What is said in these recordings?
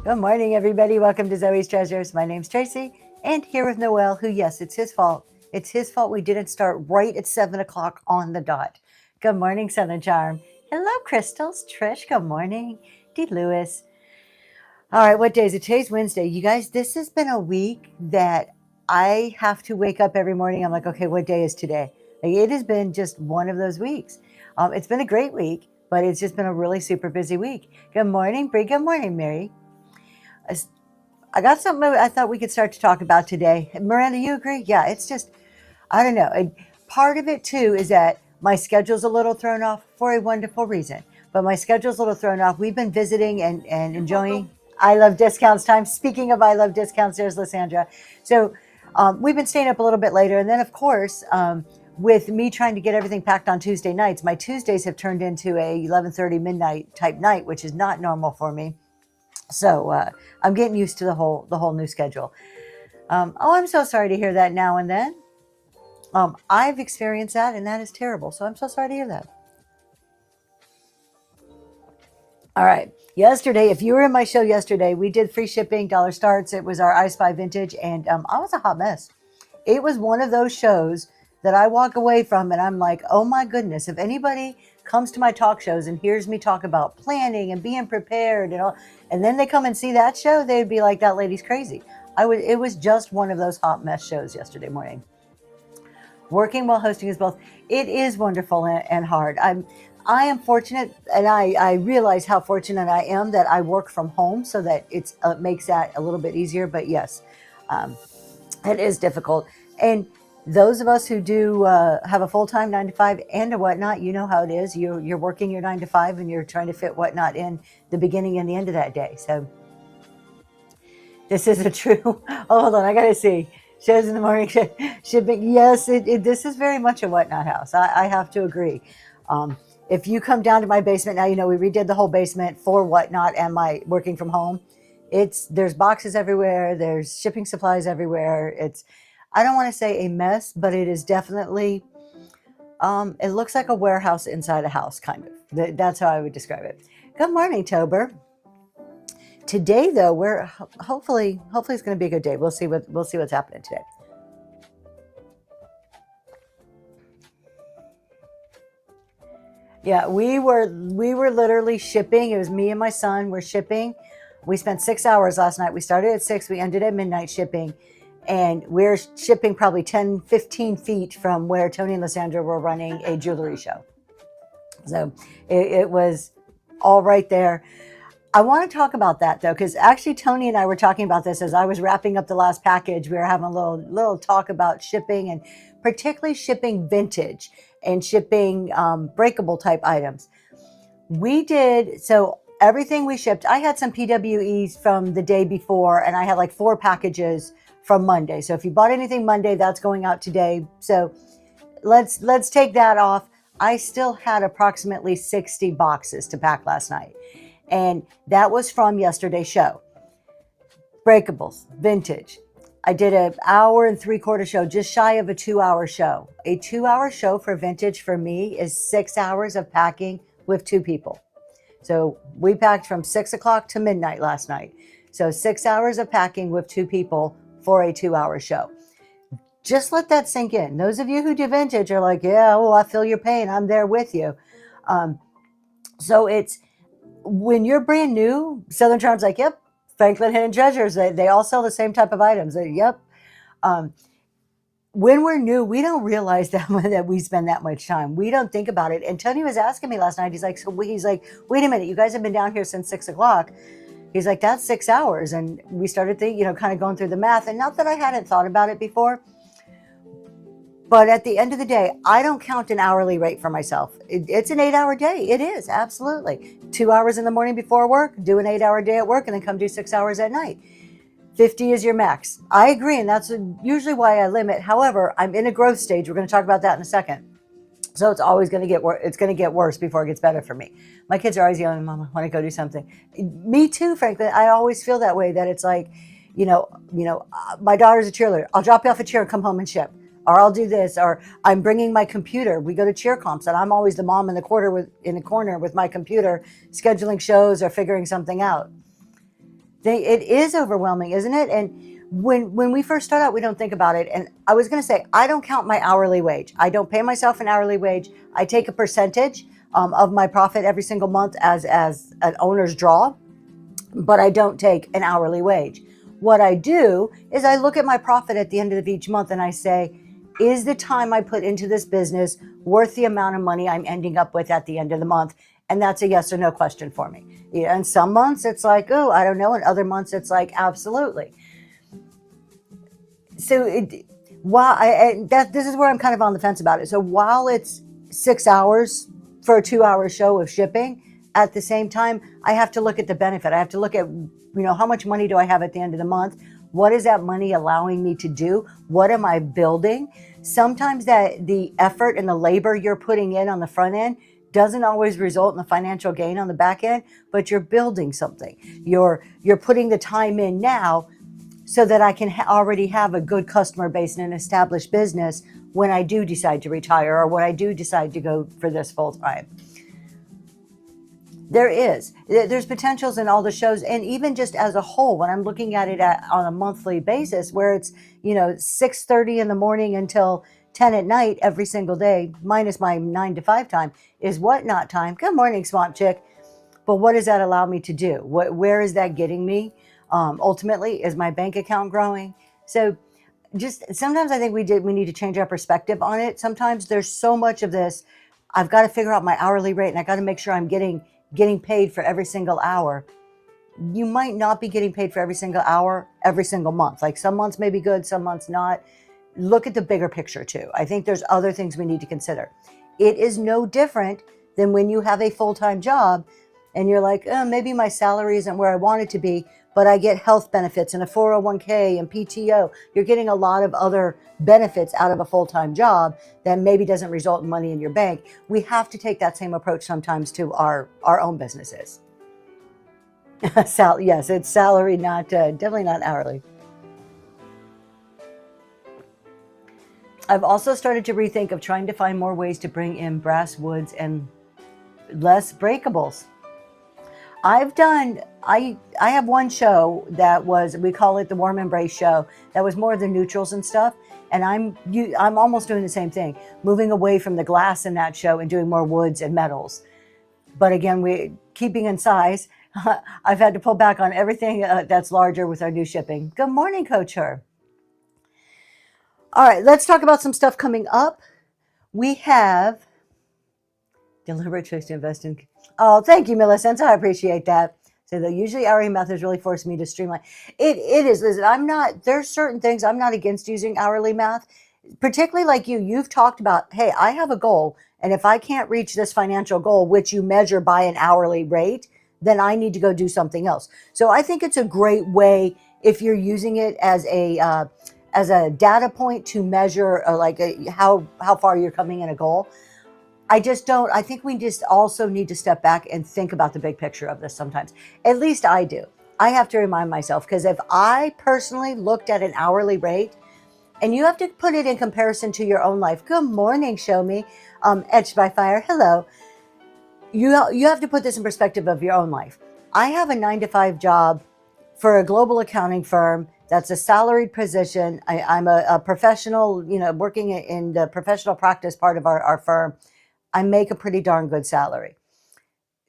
Good morning, everybody. Welcome to Zoe's Treasures. My name's Tracy, and here with Noel, who, yes, it's his fault. It's his fault we didn't start right at 7 o'clock on the dot. Good morning, Southern Charm. Hello, Crystals. Trish, good morning. Dee Lewis. All right, what day is it? Today's Wednesday. You guys, this has been a week that I have to wake up every morning. I'm like, okay, what day is today? Like, it has been just one of those weeks. It's been a great week, but it's just been a really super busy week. Good morning, Bree. Good morning, Mary. I got something I thought we could start to talk about today. Miranda, you agree? Yeah, it's just, I don't know. Part of it too is that my schedule's a little thrown off for a wonderful reason. But my schedule's a little thrown off. We've been visiting and enjoying I Love Discounts time. Speaking of I Love Discounts, there's Lysandra. So we've been staying up a little bit later. And then, of course, with me trying to get everything packed on Tuesday nights, my Tuesdays have turned into a 11:30 midnight type night, which is not normal for me. So I'm getting used to the whole new schedule. I'm so sorry to hear that now and then. I've experienced that, and that is terrible. So I'm so sorry to hear that. All right. Yesterday, if you were in my show yesterday, we did free shipping, dollar starts. It was our I Spy vintage, and I was a hot mess. It was one of those shows that I walk away from, and I'm like, oh my goodness, if anybody comes to my talk shows and hears me talk about planning and being prepared and all, and then they come and see that show, they'd be like, that lady's crazy. It was just one of those hot mess shows yesterday morning. Working while hosting is both. It is wonderful and hard. I am fortunate, and I realize how fortunate I am that I work from home, so that it makes that a little bit easier. But yes, it is difficult. And those of us who do have a full-time 9 to 5 and a whatnot, you know how it is. You're working your 9 to 5 and you're trying to fit whatnot in the beginning and the end of that day. So this is a true. Oh, hold on, I gotta see. Shows in the morning shipping. Yes, this is very much a whatnot house. I have to agree. If you come down to my basement now, you know we redid the whole basement for whatnot and my working from home. There's boxes everywhere. There's shipping supplies everywhere. I don't want to say a mess, but it is definitely, it looks like a warehouse inside a house, kind of. That's how I would describe it. Good morning, Tober. Today, though, we're hopefully it's going to be a good day. We'll see what's happening today. Yeah, we were literally shipping. It was me and my son. We're shipping. We spent 6 hours last night. We started at 6. We ended at midnight shipping. And we're shipping probably 10, 15 feet from where Tony and Lysandra were running a jewelry show. So it was all right there. I want to talk about that, though, because actually Tony and I were talking about this as I was wrapping up the last package. We were having a little talk about shipping, and particularly shipping vintage and shipping breakable type items. So everything we shipped, I had some PWEs from the day before, and I had like 4 packages from Monday. So if you bought anything Monday, that's going out today. So let's take that off. I still had approximately 60 boxes to pack last night. And that was from yesterday's show. Breakables, vintage. I did an hour and 3/4 show, just shy of a 2-hour show. A 2-hour show for vintage for me is 6 hours of packing with 2 people. So we packed from 6 o'clock to midnight last night. So 6 hours of packing with 2 people for a 2-hour show. Just let that sink in. Those of you who do vintage are like, yeah, I feel your pain. I'm there with you. So it's when you're brand new, Southern Charm's like, yep, Franklin Hidden Treasures. They all sell the same type of items. Yep. When we're new, we don't realize that we spend that much time. We don't think about it. And Tony was asking me last night. He's like, wait a minute. You guys have been down here since 6 o'clock. He's like, that's 6 hours. And we started thinking, kind of going through the math. And not that I hadn't thought about it before, but at the end of the day, I don't count an hourly rate for myself. It's an 8-hour day. It is, absolutely. 2 hours in the morning before work, do an 8-hour day at work, and then come do 6 hours at night. 50 is your max. I agree, and that's usually why I limit. However, I'm in a growth stage. We're going to talk about that in a second. So it's always going to get worse. It's going to get worse before it gets better for me. My kids are always yelling, "Mama, want to go do something?" Me too, frankly. I always feel that way. That it's like, my daughter's a cheerleader. I'll drop you off a cheer and come home and ship, or I'll do this, or I'm bringing my computer. We go to cheer comps, and I'm always the mom in the corner with my computer, scheduling shows or figuring something out. it is overwhelming, isn't it? And when we first start out, we don't think about it. And I was going to say, I don't count my hourly wage. I don't pay myself an hourly wage. I take a percentage of my profit every single month as an owner's draw, but I don't take an hourly wage. What I do is I look at my profit at the end of each month and I say, is the time I put into this business worth the amount of money I'm ending up with at the end of the month? And that's a yes or no question for me. Yeah, and some months it's like, oh, I don't know. And other months it's like, absolutely. So this is where I'm kind of on the fence about it. So while it's 6 hours for a 2-hour show of shipping, at the same time, I have to look at the benefit. I have to look at, how much money do I have at the end of the month? What is that money allowing me to do? What am I building? Sometimes the effort and the labor you're putting in on the front end doesn't always result in the financial gain on the back end, but you're building something. You're putting the time in now so that I can already have a good customer base and an established business when I do decide to retire or when I do decide to go for this full time. There's potentials in all the shows, and even just as a whole, when I'm looking at it on a monthly basis, where it's 6:30 in the morning until 10 at night every single day, minus my 9 to 5 time, is whatnot time. Good morning, Swamp Chick. But what does that allow me to do? Where is that getting me? Ultimately, is my bank account growing? So just sometimes I think we need to change our perspective on it. Sometimes there's so much of this. I've got to figure out my hourly rate, and I got to make sure I'm getting paid for every single hour. You might not be getting paid for every single hour every single month. Like some months may be good, some months not. Look at the bigger picture too. I think there's other things we need to consider. It is no different than when you have a full-time job and you're like, oh, maybe my salary isn't where I want it to be, but I get health benefits and a 401k and PTO. You're getting a lot of other benefits out of a full-time job that maybe doesn't result in money in your bank. We have to take that same approach sometimes to our own businesses. Yes, it's salary, not definitely not hourly. I've also started to rethink of trying to find more ways to bring in brass, woods, and less breakables. I have one show that was, we call it the Warm Embrace show, that was more of the neutrals and stuff. And I'm almost doing the same thing, moving away from the glass in that show and doing more woods and metals. But again, keeping in size, I've had to pull back on everything that's larger with our new shipping. Good morning, Coach Her. All right, let's talk about some stuff coming up. We have deliberate choice to invest in. Oh, thank you, Millicent. I appreciate that. So the usually hourly methods really force me to streamline. It is. Listen, there's certain things I'm not against using hourly math, particularly like you've talked about, hey, I have a goal. And if I can't reach this financial goal, which you measure by an hourly rate, then I need to go do something else. So I think it's a great way if you're using it as a data point to measure how far you're coming in a goal. I think we just also need to step back and think about the big picture of this sometimes. At least I do. I have to remind myself, because if I personally looked at an hourly rate, and you have to put it in comparison to your own life. Good morning, Show Me. Etched by Fire. Hello. You have to put this in perspective of your own life. I have a 9 to 5 job for a global accounting firm. That's a salaried position. I'm a professional, working in the professional practice part of our firm. I make a pretty darn good salary.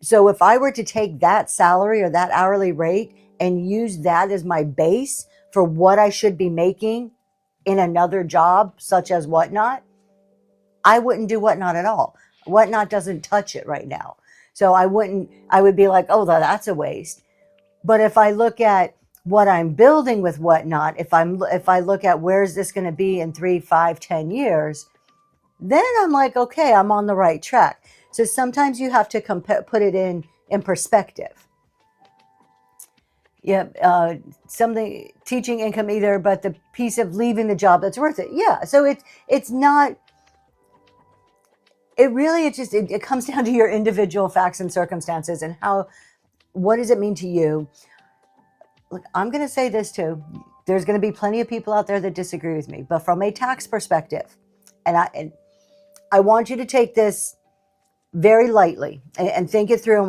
So if I were to take that salary or that hourly rate and use that as my base for what I should be making in another job, such as Whatnot, I wouldn't do Whatnot at all. Whatnot doesn't touch it right now. So I would be like, oh, that's a waste. But if I look at what I'm building with Whatnot, if I look at where's this going to be in 3, 5, 10 years, then I'm like, okay, I'm on the right track. So sometimes you have to put it in perspective. Yeah, something teaching income either, but the piece of leaving the job that's worth it. Yeah, so it's not. It really it comes down to your individual facts and circumstances and what does it mean to you. Look, I'm going to say this too. There's going to be plenty of people out there that disagree with me, but from a tax perspective, and I want you to take this very lightly and think it through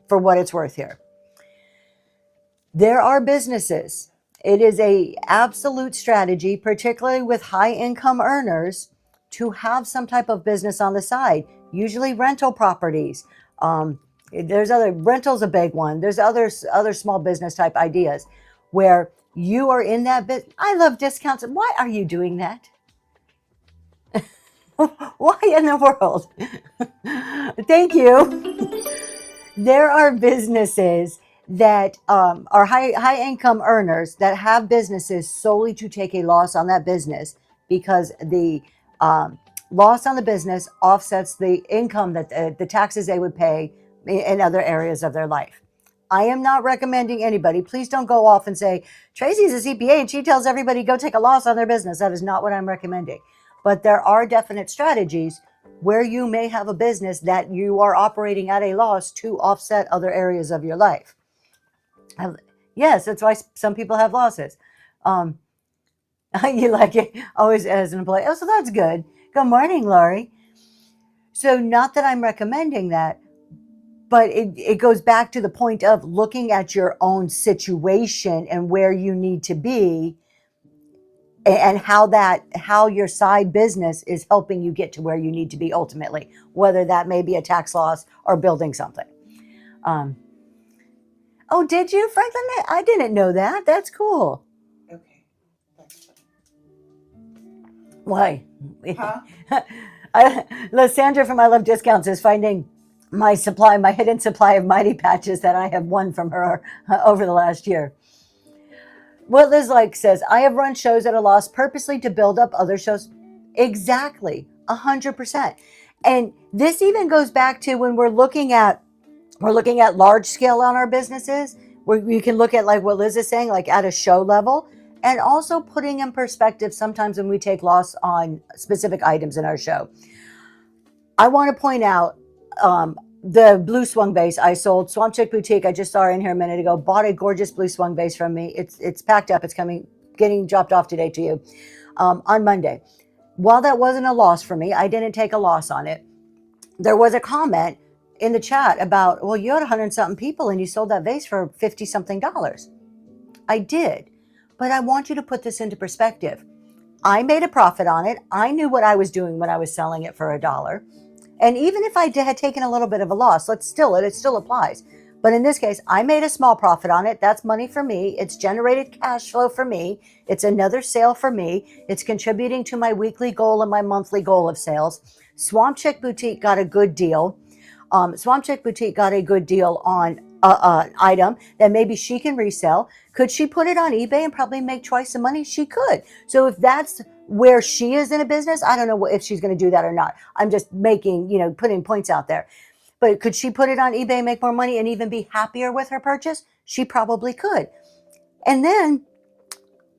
for what it's worth here. There are businesses. It is a absolute strategy, particularly with high income earners, to have some type of business on the side, usually rental properties. There's other rentals, a big one. There's other small business type ideas where you are in that bit. I love discounts. Why are you doing that? Why in the world? Thank you. There are businesses that are high income earners that have businesses solely to take a loss on that business because the loss on the business offsets the income that the taxes they would pay in other areas of their life. I am not recommending anybody. Please don't go off and say, Tracy's a CPA and she tells everybody go take a loss on their business. That is not what I'm recommending. But there are definite strategies where you may have a business that you are operating at a loss to offset other areas of your life. Yes, that's why some people have losses. You like it always as an employee. Oh, so that's good. Good morning, Laurie. So not that I'm recommending that, but it goes back to the point of looking at your own situation and where you need to be and how your side business is helping you get to where you need to be ultimately, whether that may be a tax loss or building something. Oh, did you, Franklin? I didn't know that. That's cool. Okay. That's Why? Huh? Lysandra from I Love Discounts is finding my hidden supply of Mighty Patches that I have won from her over the last year. What Liz Like says, I have run shows at a loss purposely to build up other shows. Exactly, 100%. And this even goes back to when we're looking at large scale on our businesses, where we can look at like what Liz is saying, like at a show level, and also putting in perspective sometimes when we take loss on specific items in our show. I want to point out the blue swung base I sold. Swamp Chick Boutique, I just saw her in here a minute ago, bought a gorgeous blue swung base from me. It's packed up. It's getting dropped off today to you on Monday. While that wasn't a loss for me, I didn't take a loss on it. There was a comment in the chat about, well, you had 100 something people and you sold that vase for $50 something. I did, but I want you to put this into perspective. I made a profit on it. I knew what I was doing when I was selling it for $1. And even if I had taken a little bit of a loss, it still applies. But in this case, I made a small profit on it. That's money for me. It's generated cash flow for me. It's another sale for me. It's contributing to my weekly goal and my monthly goal of sales. Swamp Chick Boutique got a good deal. Swamp Chick Boutique got a good deal on an item that maybe she can resell. Could she put it on eBay and probably make twice the money? She could. So if that's where she is in a business, I don't know if she's going to do that or not. I'm just putting points out there. But could she put it on eBay and make more money and even be happier with her purchase? She probably could. And then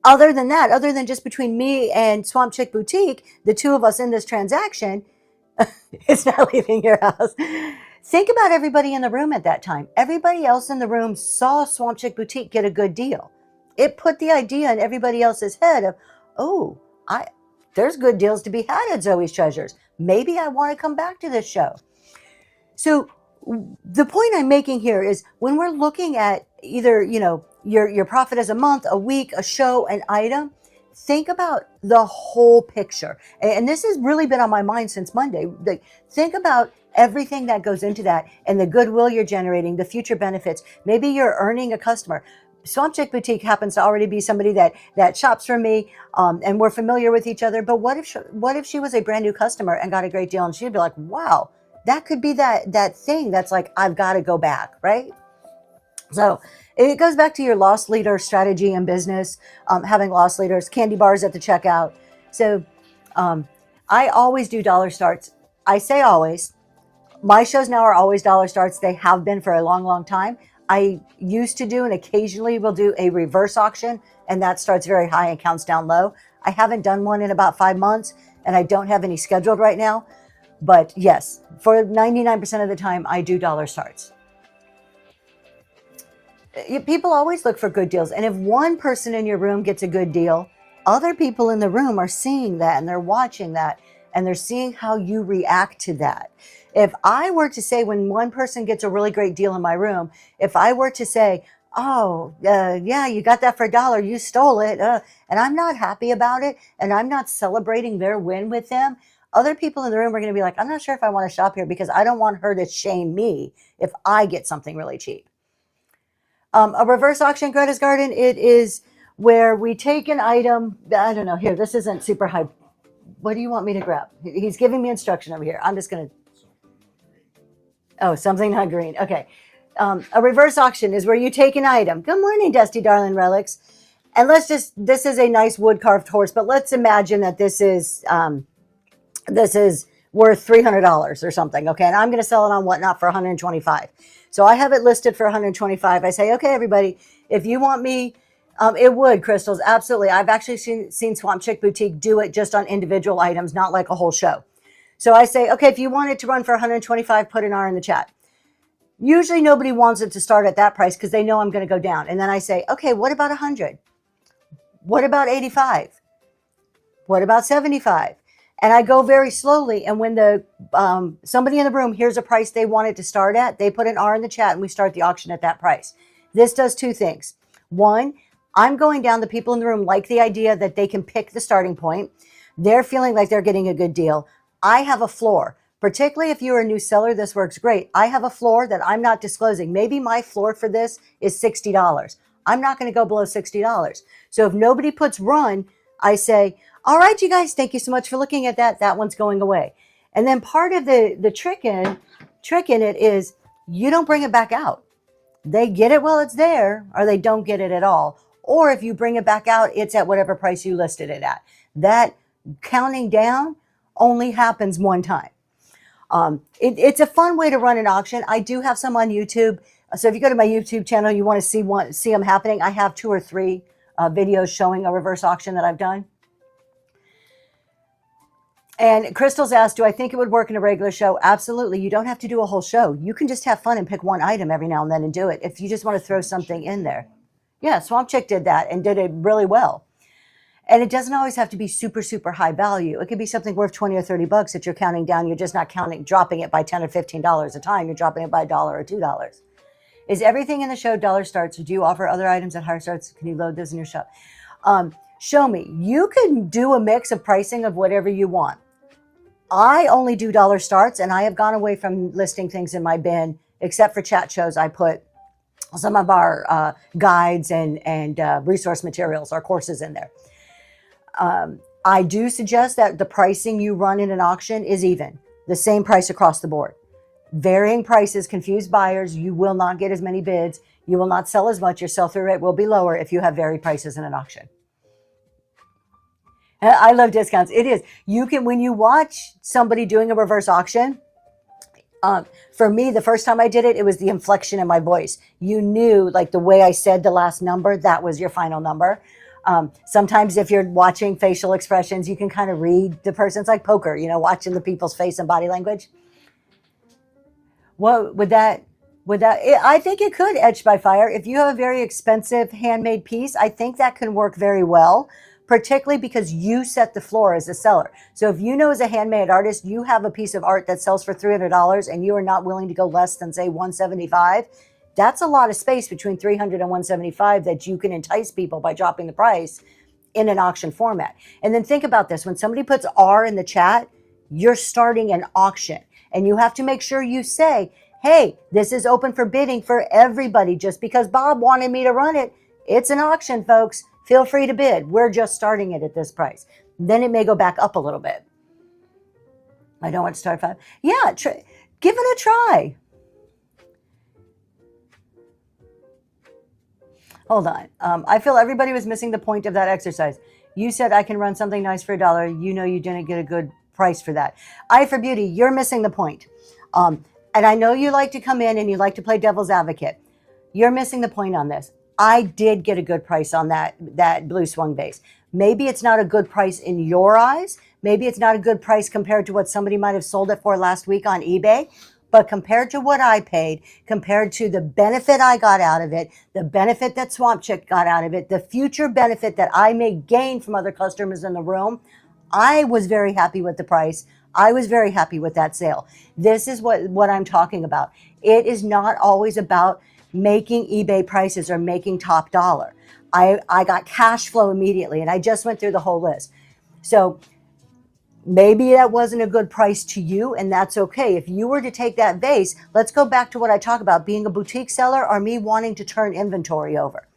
other than just between me and Swamp Chick Boutique, the two of us in this transaction, it's not leaving your house. Think about everybody in the room at that time. Everybody else in the room saw Swamp Chick Boutique get a good deal. It put the idea in everybody else's head of, oh, there's good deals to be had at Zoe's Treasures. Maybe I want to come back to this show. So the point I'm making here is when we're looking at either, your profit as a month, a week, a show, an item, think about the whole picture. And this has really been on my mind since Monday. Think about everything that goes into that and the goodwill you're generating, the future benefits. Maybe you're earning a customer. Swamp Chick Boutique happens to already be somebody that shops from me, and we're familiar with each other. But what if she was a brand new customer and got a great deal, and she'd be like, wow, that could be that thing that's like, I've got to go back, right? So it goes back to your loss leader strategy in business, having loss leaders, candy bars at the checkout. So I always do dollar starts. I say always. My shows now are always dollar starts. They have been for a long, long time. I used to do and occasionally will do a reverse auction, and that starts very high and counts down low. I haven't done one in about 5 months, and I don't have any scheduled right now. But yes, for 99% of the time, I do dollar starts. People always look for good deals. And if one person in your room gets a good deal, other people in the room are seeing that and they're watching that and they're seeing how you react to that. If I were to say when one person gets a really great deal in my room, if I were to say, oh, yeah, you got that for $1. You stole it. And I'm not happy about it. And I'm not celebrating their win with them. Other people in the room are going to be like, I'm not sure if I want to shop here because I don't want her to shame me if I get something really cheap. A reverse auction, Greta's Garden, it is where we take an item. I don't know. Here, this isn't super high. What do you want me to grab? He's giving me instruction over here. I'm just going to. Oh, something not green. Okay. A reverse auction is where you take an item. Good morning, Dusty Darling Relics. And this is a nice wood carved horse, but let's imagine that this is worth $300 or something. Okay. And I'm going to sell it on Whatnot for 125. So I have it listed for 125. I say, okay, everybody, if you want me, it would, Crystals. Absolutely. I've actually seen Swamp Chick Boutique do it just on individual items, not like a whole show. So I say, okay, if you want it to run for 125, put an R in the chat. Usually nobody wants it to start at that price because they know I'm going to go down. And then I say, okay, what about 100? What about 85? What about 75? And I go very slowly. And when the somebody in the room hears a price they want it to start at, they put an R in the chat and we start the auction at that price. This does two things. One, I'm going down. The people in the room like the idea that they can pick the starting point. They're feeling like they're getting a good deal. I have a floor. Particularly if you're a new seller, this works great. I have a floor that I'm not disclosing. Maybe my floor for this is $60. I'm not going to go below $60. So if nobody puts run, I say, all right, you guys, thank you so much for looking at that. That one's going away. And then part of the trick in it is you don't bring it back out. They get it while it's there, or they don't get it at all. Or if you bring it back out, it's at whatever price you listed it at. That counting down only happens one time. It's a fun way to run an auction. I do have some on YouTube. So if you go to my YouTube channel, you want to see them happening. I have 2 or 3 videos showing a reverse auction that I've done. And Crystal's asked, do I think it would work in a regular show? Absolutely. You don't have to do a whole show. You can just have fun and pick one item every now and then and do it if you just want to throw something in there. Yeah, Swamp Chick did that and did it really well. And it doesn't always have to be super, super high value. It could be something worth 20 or 30 bucks that you're counting down. You're just not dropping it by 10 or $15 a time. You're dropping it by $1 or $2. Is everything in the show dollar starts? Or do you offer other items at higher starts? Can you load those in your shop? Show me. You can do a mix of pricing of whatever you want. I only do dollar starts, and I have gone away from listing things in my bin, except for chat shows. I put some of our guides and resource materials, our courses in there. I do suggest that the pricing you run in an auction is even, the same price across the board. Varying prices confuse buyers. You will not get as many bids. You will not sell as much. Your sell-through rate will be lower if you have varied prices in an auction. I love discounts. It is. You can, when you watch somebody doing a reverse auction, for me, the first time I did it, it was the inflection in my voice. You knew, like the way I said the last number, that was your final number. Sometimes if you're watching facial expressions, you can kind of read the person's like poker, watching the people's face and body language. What would that, I think it could etch by fire. If you have a very expensive handmade piece, I think that can work very well, particularly because you set the floor as a seller. So if you know as a handmade artist, you have a piece of art that sells for $300 and you are not willing to go less than say $175, that's a lot of space between $300 and $175 that you can entice people by dropping the price in an auction format. And then think about this. When somebody puts R in the chat, you're starting an auction. And you have to make sure you say, hey, this is open for bidding for everybody. Just because Bob wanted me to run it, it's an auction, folks. Feel free to bid. We're just starting it at this price. Then it may go back up a little bit. I don't want to start 5. Yeah, give it a try. Hold on. I feel everybody was missing the point of that exercise. You said I can run something nice for $1. You know you didn't get a good price for that. Eye for Beauty, you're missing the point. And I know you like to come in and you like to play devil's advocate. You're missing the point on this. I did get a good price on that blue swung vase. Maybe it's not a good price in your eyes. Maybe it's not a good price compared to what somebody might have sold it for last week on eBay. But compared to what I paid, compared to the benefit I got out of it, the benefit that Swamp Chick got out of it, the future benefit that I may gain from other customers in the room, I was very happy with the price. I was very happy with that sale. This is what I'm talking about. It is not always about making eBay prices or making top dollar. I got cash flow immediately, and I just went through the whole list. So maybe that wasn't a good price to you, and that's okay. If you were to take that vase, let's go back to what I talk about, being a boutique seller or me wanting to turn inventory over.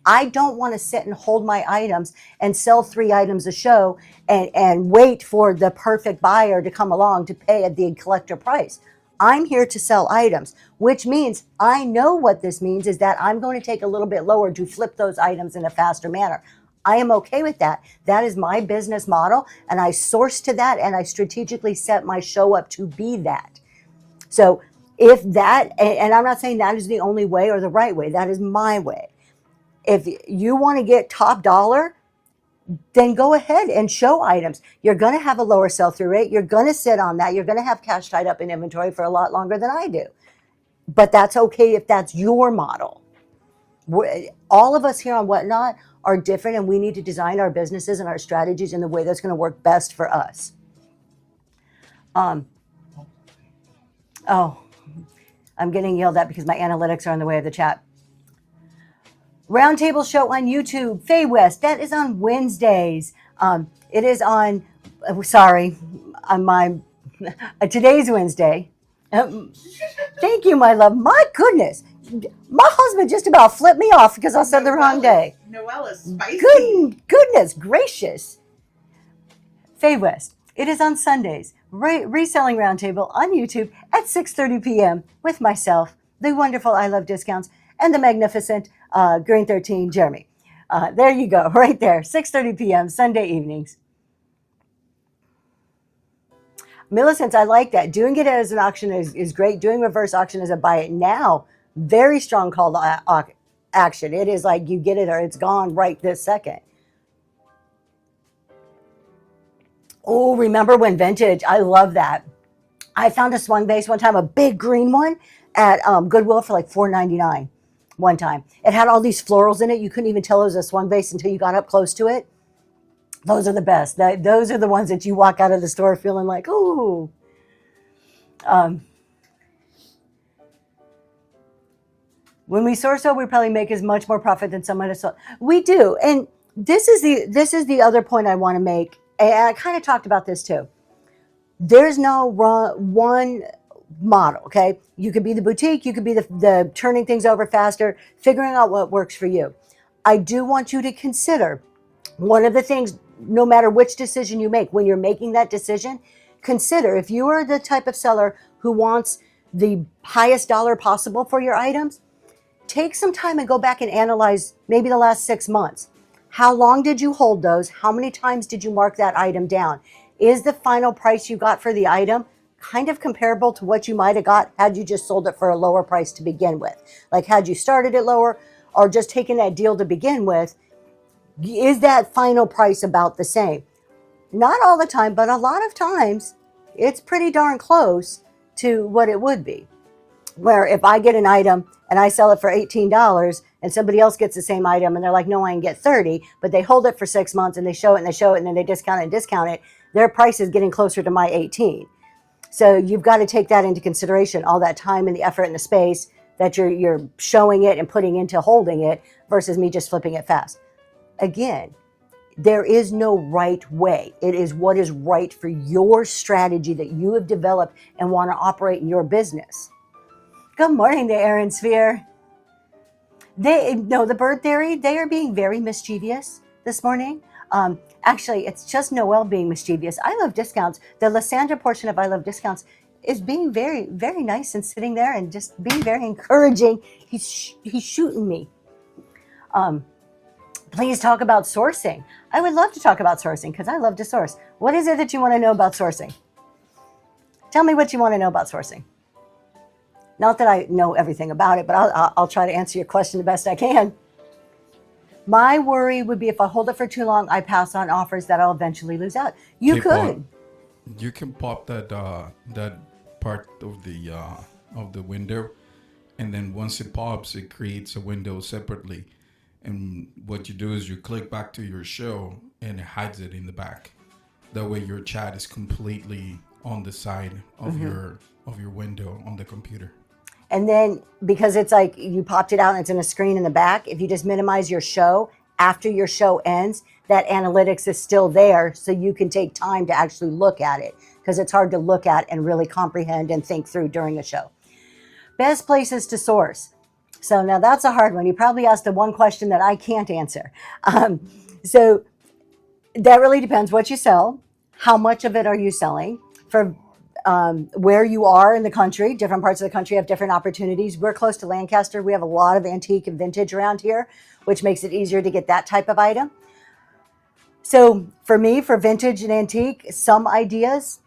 I don't want to sit and hold my items and sell 3 items a show and wait for the perfect buyer to come along to pay at the collector price. I'm here to sell items, which means I know what this means is that I'm going to take a little bit lower to flip those items in a faster manner. I am okay with that. That is my business model, and I source to that, and I strategically set my show up to be that. So if that, and I'm not saying that is the only way or the right way, that is my way. If you want to get top dollar, then go ahead and show items. You're going to have a lower sell-through rate. You're going to sit on that. You're going to have cash tied up in inventory for a lot longer than I do. But that's okay if that's your model. All of us here on Whatnot are different, and we need to design our businesses and our strategies in the way that's going to work best for us. Oh, I'm getting yelled at because my analytics are in the way of the chat. Roundtable show on YouTube, Faye West. That is on Wednesdays. It is on, on my, today's Wednesday. Thank you, my love. My goodness. My husband just about flipped me off because I said the wrong day. Noelle is spicy. Goodness gracious. Faye West. It is on Sundays. Reselling Roundtable on YouTube at 6:30 p.m. with myself, the wonderful I Love Discounts, and the magnificent Green 13, Jeremy. There you go, right there, 6:30 p.m. Sunday evenings. Millicent, I like that. Doing it as an auction is great. Doing reverse auction as a buy it now, very strong call to action. It is like you get it or it's gone right this second. Oh, remember when vintage? I love that. I found a swung vase one time, a big green one at Goodwill for like $4.99 one time. It had all these florals in it. You couldn't even tell it was a swung vase until you got up close to it. Those are the best. Those are the ones that you walk out of the store feeling like, ooh. When we source we probably make as much more profit than someone else. We do. And this is the other point I want to make. And I kind of talked about this too. There's no one model, okay? You could be the boutique, you could be the turning things over faster, figuring out what works for you. I do want you to consider one of the things, no matter which decision you make, when you're making that decision, consider if you are the type of seller who wants the highest dollar possible for your items, take some time and go back and analyze maybe the last 6 months. How long did you hold those? How many times did you mark that item down? Is the final price you got for the item kind of comparable to what you might have got had you just sold it for a lower price to begin with? Like had you started it lower or just taken that deal to begin with, is that final price about the same? Not all the time, but a lot of times it's pretty darn close to what it would be. Where if I get an item and I sell it for $18 and somebody else gets the same item and they're like, no, I can get $30, but they hold it for 6 months and they show it and they show it and then they discount it, their price is getting closer to my 18. So you've got to take that into consideration, all that time and the effort and the space that you're showing it and putting into holding it versus me just flipping it fast. Again, there is no right way. It is what is right for your strategy that you have developed and want to operate in your business. Good morning, the Aaron Sphere. The bird theory, they are being very mischievous this morning. Actually, it's just Noelle being mischievous. I Love Discounts. The Lysandra portion of I Love Discounts is being very, very nice and sitting there and just being very encouraging. He's shooting me. Please talk about sourcing. I would love to talk about sourcing because I love to source. What is it that you want to know about sourcing? Tell me what you want to know about sourcing. Not that I know everything about it, but I'll try to answer your question the best I can. My worry would be if I hold it for too long, I pass on offers that I'll eventually lose out. You could. You can pop that part of the window, and then once it pops, it creates a window separately. And what you do is you click back to your show, and it hides it in the back. That way, your chat is completely on the side of your window on the computer. And then because it's like you popped it out and it's in a screen in the back, if you just minimize your show after your show ends, that analytics is still there so you can take time to actually look at it, because it's hard to look at and really comprehend and think through during a show. Best places to source. So now that's a hard one. You probably asked the one question that I can't answer. So that really depends what you sell. How much of it are you selling? For where you are in the country, different parts of the country have different opportunities. We're close to Lancaster. We have a lot of antique and vintage around here, which makes it easier to get that type of item. So for me, for vintage and antique, some ideas,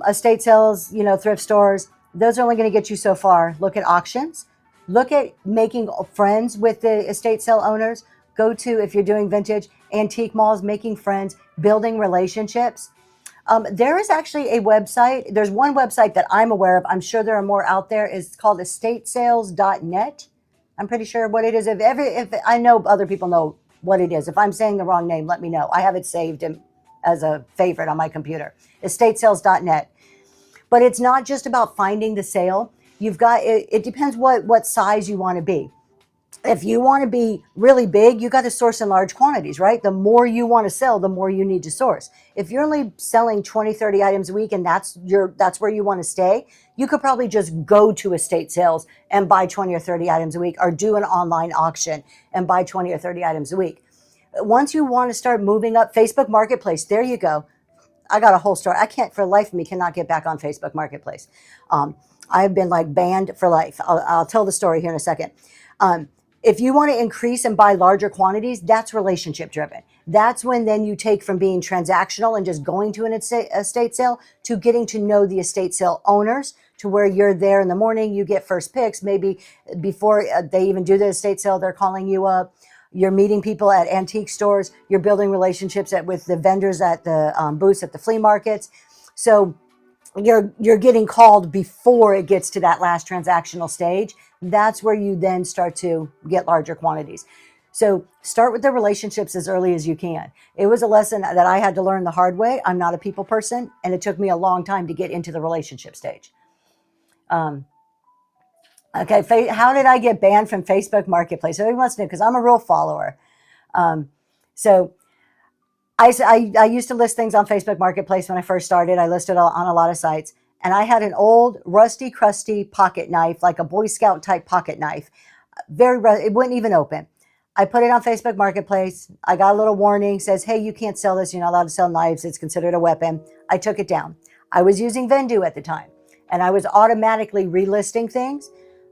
estate sales, thrift stores, those are only going to get you so far. Look at auctions. Look at making friends with the estate sale owners. Go to, if you're doing vintage, antique malls, making friends, building relationships. There is actually a website. There's one website that I'm aware of. I'm sure there are more out there. It's called estatesales.net. I'm pretty sure what it is. If I know other people know what it is. If I'm saying the wrong name, let me know. I have it saved as a favorite on my computer. Estatesales.net. But it's not just about finding the sale. You've got, it depends what size you want to be. If you want to be really big, you got to source in large quantities, right? The more you want to sell, the more you need to source. If you're only selling 20, 30 items a week and that's where you want to stay, you could probably just go to estate sales and buy 20 or 30 items a week, or do an online auction and buy 20 or 30 items a week. Once you want to start moving up, Facebook Marketplace, there you go. I got a whole story. I can't, for the life of me, cannot get back on Facebook Marketplace. I've been like banned for life. I'll tell the story here in a second. If you want to increase and buy larger quantities, that's relationship driven. That's when then you take from being transactional and just going to an estate sale to getting to know the estate sale owners, to where you're there in the morning, you get first picks. Maybe before they even do the estate sale, they're calling you up. You're meeting people at antique stores. You're building relationships with the vendors at the booths at the flea markets. So you're getting called before it gets to that last transactional stage. That's where you then start to get larger quantities. So start with the relationships as early as you can. It was a lesson that I had to learn the hard way. I'm not a people person, and it took me a long time to get into the relationship stage. Okay, how did I get banned from Facebook Marketplace? Everyone wants to know, because I'm a real follower. So I used to list things on Facebook Marketplace when I first started. I listed on a lot of sites. And I had an old rusty, crusty pocket knife, like a Boy Scout type pocket knife. It wouldn't even open. I put it on Facebook Marketplace. I got a little warning, says, hey, you can't sell this. You're not allowed to sell knives. It's considered a weapon. I took it down. I was using Vendu at the time, and I was automatically relisting things.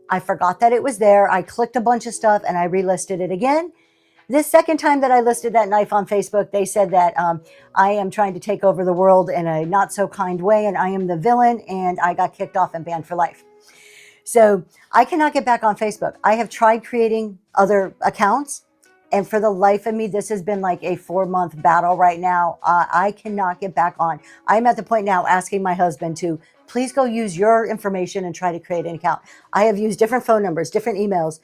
I forgot that it was there. I clicked a bunch of stuff and I relisted it again. This second time that I listed that knife on Facebook, they said that I am trying to take over the world in a not so kind way, and I am the villain, and I got kicked off and banned for life. So I cannot get back on Facebook. I have tried creating other accounts, and for the life of me, this has been like a 4-month battle right now. I cannot get back on. I'm at the point now asking my husband to please go use your information and try to create an account. I have used different phone numbers, different emails.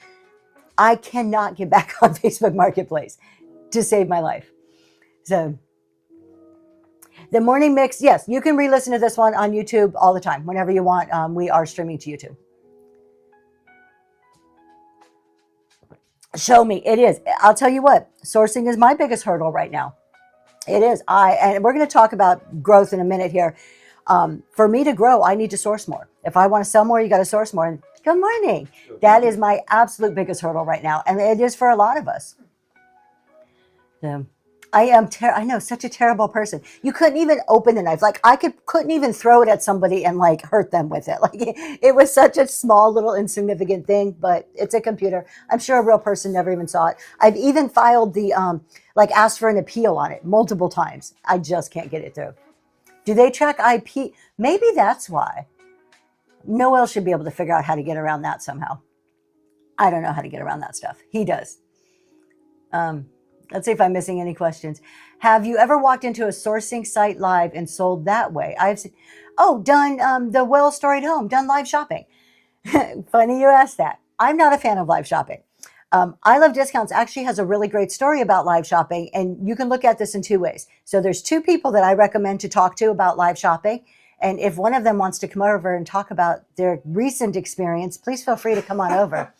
I cannot get back on Facebook Marketplace to save my life. So the morning mix, yes, you can re-listen to this one on YouTube all the time, whenever you want. We are streaming to YouTube. Show me. It is. I'll tell you what, sourcing is my biggest hurdle right now. It is. And we're going to talk about growth in a minute here. For me to grow, I need to source more. If I want to sell more, you got to source more. And good morning. That is my absolute biggest hurdle right now. And it is for a lot of us. So I know, such a terrible person. You couldn't even open the knife. Like I couldn't even throw it at somebody and like hurt them with it. Like it was such a small little insignificant thing, but it's a computer. I'm sure a real person never even saw it. I've even filed the, asked for an appeal on it multiple times. I just can't get it through. Do they track IP? Maybe that's why. Noel should be able to figure out how to get around that somehow. I don't know how to get around that stuff. He does. Let's see if I'm missing any questions. Have you ever walked into a sourcing site live and sold that way? I've seen, done the well-storied home, done live shopping. Funny you asked that. I'm not a fan of live shopping. I Love Discounts actually has a really great story about live shopping, and you can look at this in two ways. So there's two people that I recommend to talk to about live shopping, And if one of them wants to come over and talk about their recent experience, please feel free to come on over.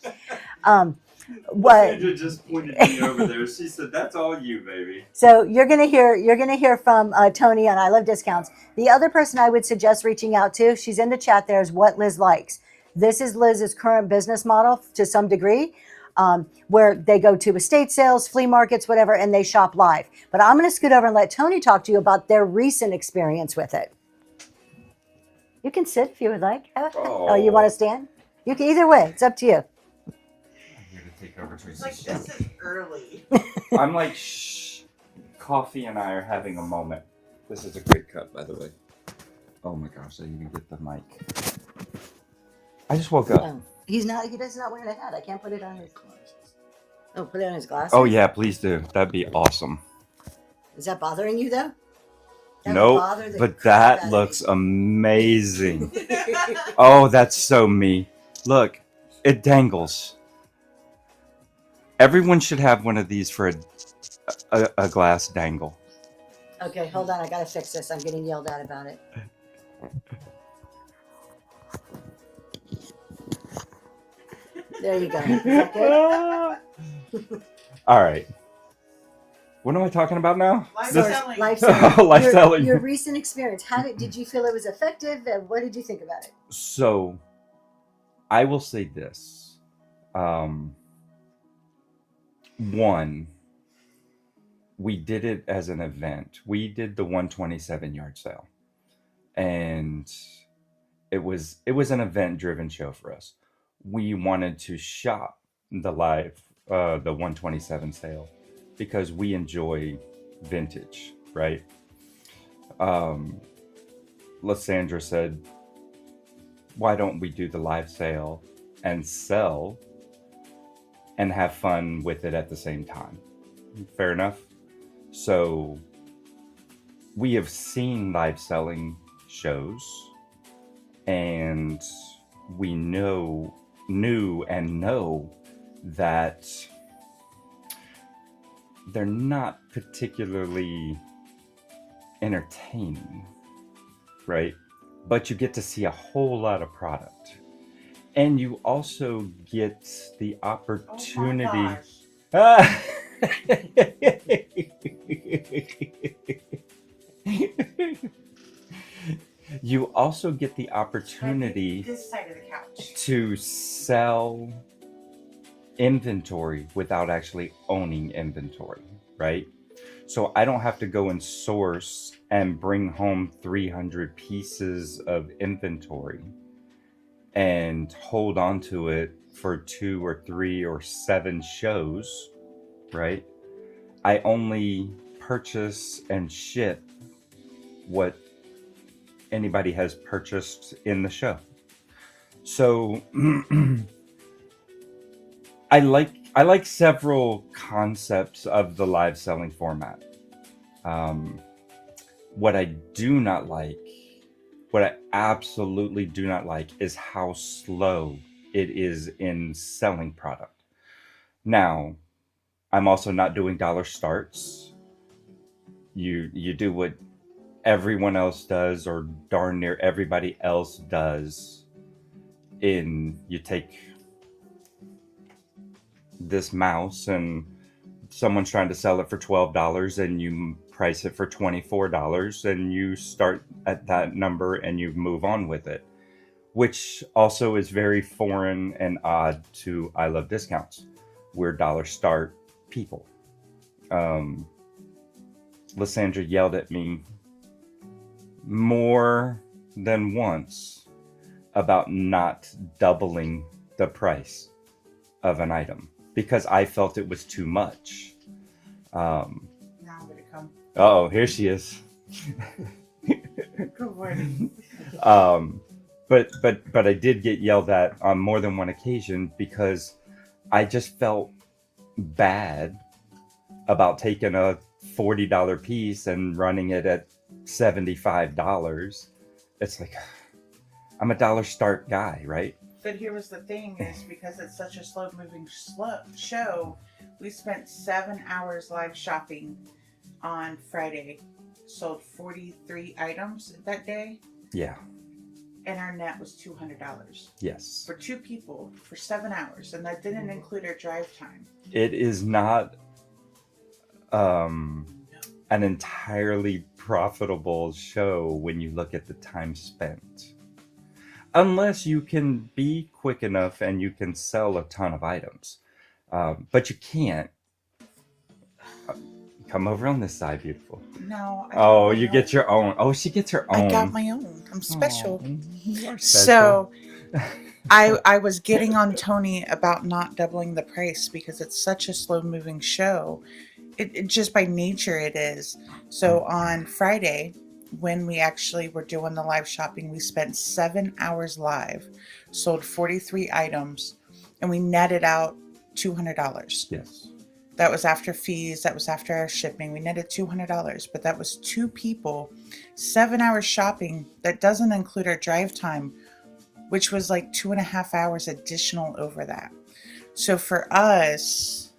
What Sandra just pointed me over there. She said, "That's all you, baby." So you're gonna hear from Tony on I Love Discounts. The other person I would suggest reaching out to, she's in the chat there, is What Liz Likes. This is Liz's current business model to some degree, where they go to estate sales, flea markets, whatever, and they shop live. But I'm gonna scoot over and let Tony talk to you about their recent experience with it. You can sit if you would like. Oh, you want to stand? You can, either way. It's up to you. I'm here to take over Tracy's Like, show. this is early. I'm like, shh. Coffee and I are having a moment. This is a great cup, by the way. Oh my gosh, I even get the mic. I just woke up. Oh, he does not wear a hat. I can't put it on his glasses. Oh, put it on his glasses? Oh yeah, please do. That'd be awesome. Is that bothering you though? That would Nope, bother the but crap out that of looks me. amazing. Oh, that's so me. Look, it dangles. Everyone should have one of these for a glass dangle. Okay, hold on. I gotta fix this. I'm getting yelled at about it. There you go. Is that good? All right. What am I talking about now? Live So, selling. live selling. Oh, live your, selling. Your recent experience. Did you feel it was effective? And what did you think about it? So, I will say this. One, we did it as an event. We did the 127 yard sale, and it was an event driven show for us. We wanted to shop the 127 sale because we enjoy vintage, right? Lysandra said, why don't we do the live sale and sell and have fun with it at the same time? Fair enough. So we have seen live selling shows, and we knew and know that they're not particularly entertaining, right? But you get to see a whole lot of product, and you also get the opportunity. Oh You also get the opportunity this side of the couch. to sell inventory without actually owning inventory, right? So I don't have to go and source and bring home 300 pieces of inventory and hold on to it for 2 or 3 or 7 shows, right? I only purchase and ship what anybody has purchased in the show. So I like several concepts of the live selling format. What I absolutely do not like is how slow it is in selling product. Now, I'm also not doing dollar starts. You do what everyone else does, or darn near everybody else does. You take this mouse and someone's trying to sell it for $12 and you price it for $24 and you start at that number and you move on with it, which also is very foreign and odd to I Love Discounts. We're dollar start people. Lysandra yelled at me more than once about not doubling the price of an item because I felt it was too much. Now I'm gonna come. Oh, here she is. Good morning. But I did get yelled at on more than one occasion because I just felt bad about taking a $40 piece and running it at $75. It's like, I'm a dollar start guy, right? But here was the thing: is because it's such a slow-moving show, we spent 7 hours live shopping on Friday. Sold 43 items that day. Yeah. And our net was $200 Yes. for 2 people for 7 hours, and that didn't include our drive time. It is not an entirely profitable show when you look at the time spent. Unless you can be quick enough and you can sell a ton of items. But you can't. Come over on this side, beautiful. No. Oh, you get your own. Oh, she gets her own. I got my own. I'm special. Oh, you are So special. I was getting on Tony about not doubling the price because it's such a slow moving show. It just by nature it is. So on Friday, when we actually were doing the live shopping, we spent 7 hours live, sold 43 items, and we netted out $200. Yes. That was after fees. That was after our shipping. We netted $200, but that was 2 people, 7 hours shopping. That doesn't include our drive time, which was like 2.5 hours additional over that. So for us,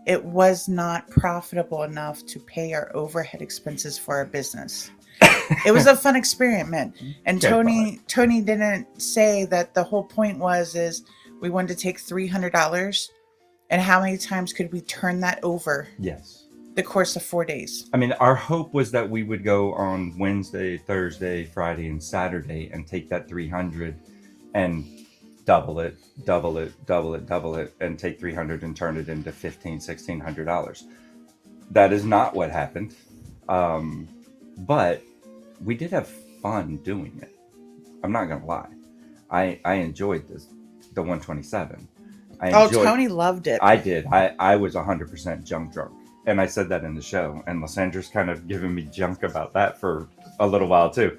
it was not profitable enough to pay our overhead expenses for our business. It was a fun experiment. And Tony didn't say that the whole point is we wanted to take $300. And how many times could we turn that over? Yes. The course of 4 days. I mean, our hope was that we would go on Wednesday, Thursday, Friday, and Saturday and take that 300 and double it, and take 300 and turn it into $1,500-$1,600. That is not what happened. But we did have fun doing it. I'm not going to lie. I enjoyed the 127. Tony loved it. I did. I was 100% junk drunk. And I said that in the show. And Lysandra's kind of giving me junk about that for a little while too.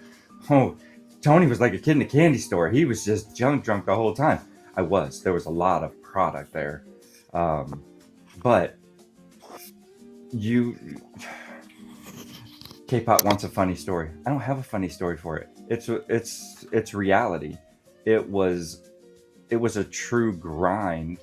Oh, Tony was like a kid in a candy store. He was just junk drunk the whole time. I was. There was a lot of product there. But K-pop wants a funny story. I don't have a funny story for it. It's reality. It was a true grind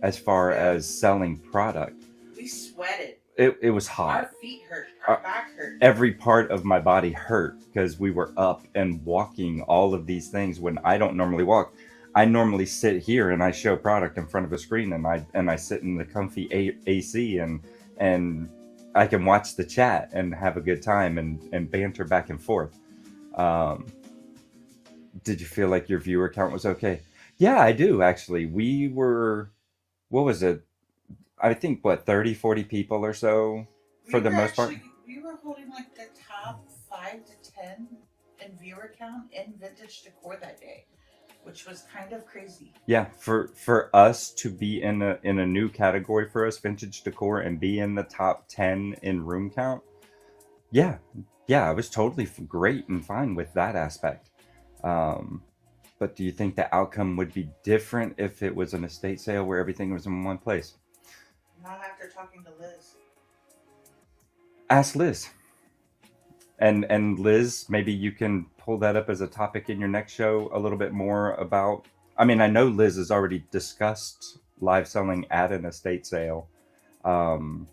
as far as selling product. We sweated. It was hot. Our feet hurt. Our back hurt. Every part of my body hurt because we were up and walking all of these things when I don't normally walk. I normally sit here and I show product in front of a screen and I sit in the comfy AC and I can watch the chat and have a good time and banter back and forth. Did you feel like your viewer count was okay? Yeah, I do, actually. We were, what was it? I think, 30, 40 people or so for the most part? We were holding like the top 5 to 10 in viewer count in Vintage Decor that day, which was kind of crazy. Yeah, for us to be in a new category for us, Vintage Decor, and be in the top 10 in room count, yeah, I was totally great and fine with that aspect. But do you think the outcome would be different if it was an estate sale where everything was in one place? Not after talking to Liz. Ask Liz. And Liz, maybe you can pull that up as a topic in your next show a little bit more about... I mean, I know Liz has already discussed live selling at an estate sale. And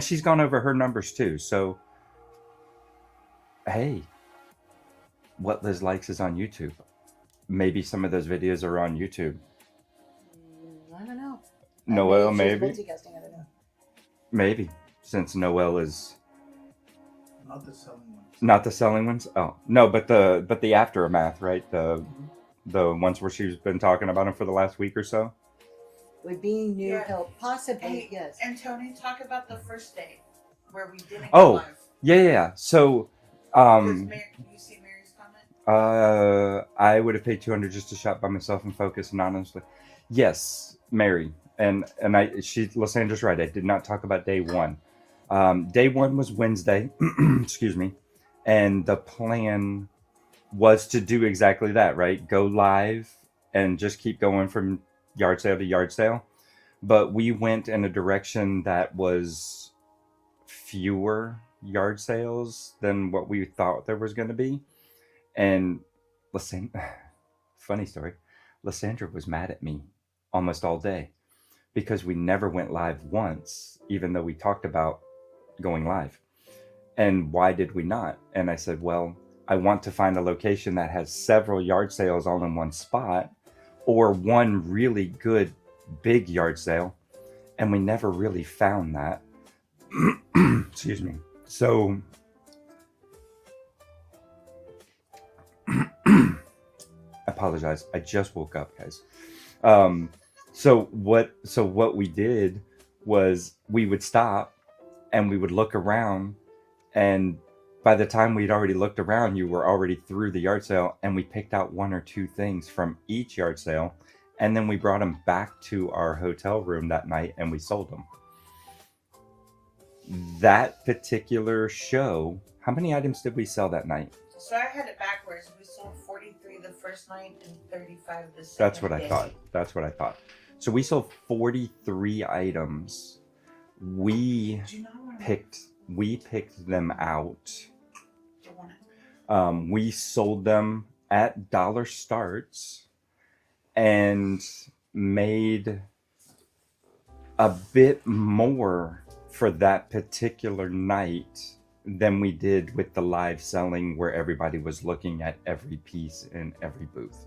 she's gone over her numbers too. So, hey, what Liz likes is on YouTube. Maybe some of those videos are on YouTube. I don't know. Noelle, maybe. Multicasting, I don't know. Maybe, since Noelle is not the selling ones. Not the selling ones. Oh no, but the aftermath, right? The ones where she's been talking about them for the last week or so. Would being new Yeah. help possibly? Hey, Yes. And Tony, talk about the first day where we didn't Oh. go live. Yeah. So, You see Mary's comment? I would have paid $200 just to shop by myself and focus anonymously. Yes, Mary, and Lysandra's right. I did not talk about day one. Day one was Wednesday. Excuse me, and the plan was to do exactly that. Right, go live and just keep going from yard sale to yard sale. But we went in a direction that was fewer yard sales than what we thought there was going to be. And funny story, Lysandra was mad at me almost all day because we never went live once, even though we talked about going live. And why did we not? And I said, well, I want to find a location that has several yard sales all in one spot, or one really good big yard sale. And we never really found that. Excuse me. So I apologize. I just woke up, guys. So what we did was we would stop and we would look around, and by the time we'd already looked around, you were already through the yard sale, and we picked out one or two things from each yard sale, and then we brought them back to our hotel room that night and we sold them. That particular show, how many items did we sell that night? So I had it backwards. We sold 43 the first night and 35 the second. That's what I day. thought. That's what I thought. So we sold 43 items. We Do you not want to picked them out. do you want it? We sold them at dollar starts and made a bit more for that particular night than we did with the live selling, where everybody was looking at every piece in every booth.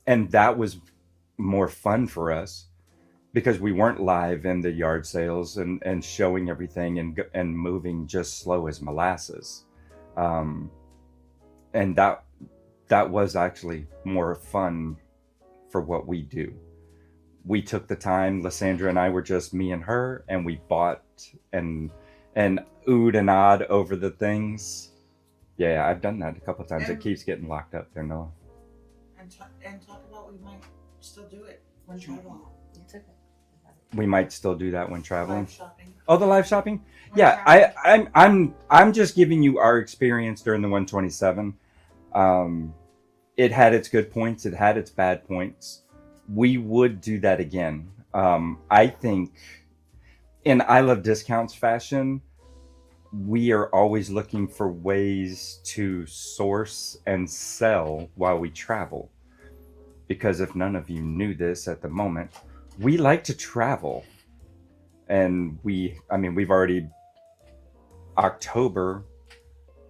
And that was more fun for us because we weren't live in the yard sales and showing everything and moving just slow as molasses. And that was actually more fun for what we do. We took the time, Lysandra and I were just me and her, and we bought and oohed and awed over the things. Yeah, I've done that a couple of times. It keeps getting locked up there, Noah. And talk about we might still do it when traveling. It's okay. We might still do that when traveling. Live shopping. Oh, the live shopping? When Yeah, traveling. I'm just giving you our experience during the 127. It had its good points, it had its bad points. We would do that again. I think in I Love Discounts fashion, we are always looking for ways to source and sell while we travel. Because if none of you knew this at the moment, we like to travel. And we've already October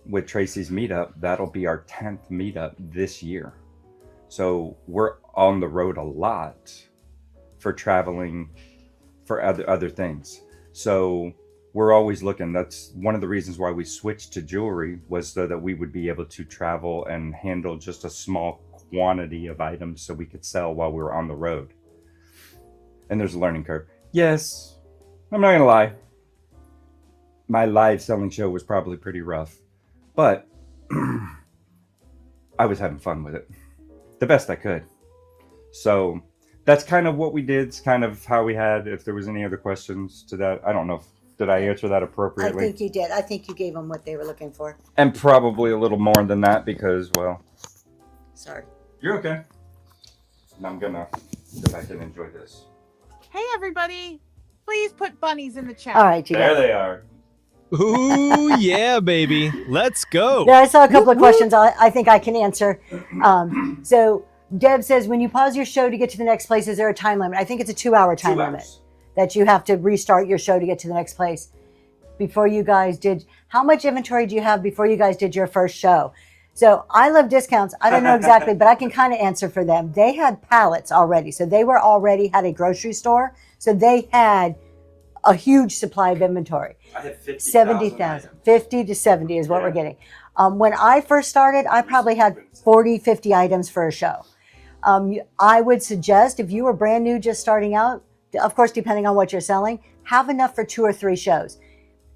with Tracy's meetup, that'll be our 10th meetup this year. So we're on the road a lot for traveling for other things. So we're always looking. That's one of the reasons why we switched to jewelry, was so that we would be able to travel and handle just a small quantity of items so we could sell while we were on the road. And there's a learning curve. Yes, I'm not gonna lie. My live selling show was probably pretty rough, but I was having fun with it the best I could. So that's kind of what we did. It's kind of how we had. If there was any other questions to that, I don't know. Did I answer that I appropriately? think you did. I think you gave them what they were looking for. And probably a little more than that because, well, Sorry. you're okay. And I'm gonna go back and enjoy this. Hey, everybody. Please put bunnies in the chat. All right, you There guys. they are. Ooh, yeah, baby. Let's go. Yeah, I saw a couple of questions I think I can answer. So Deb says, when you pause your show to get to the next place, is there a time limit? I think it's a 2-hour time 2 limit hours. that you have to restart your show to get to the next place. Before you guys did, how much inventory do you have before you guys did your first show? So I Love Discounts. I don't know exactly, but I can kind of answer for them. They had pallets already. So they were already had a grocery store. So they had a huge supply of inventory. I have 70,000. 50 to 70 is what Yeah. we're getting. When I first started, I probably had 40, 50 items for a show. I would suggest if you were brand new, just starting out, of course, depending on what you're selling, have enough for 2 or 3 shows.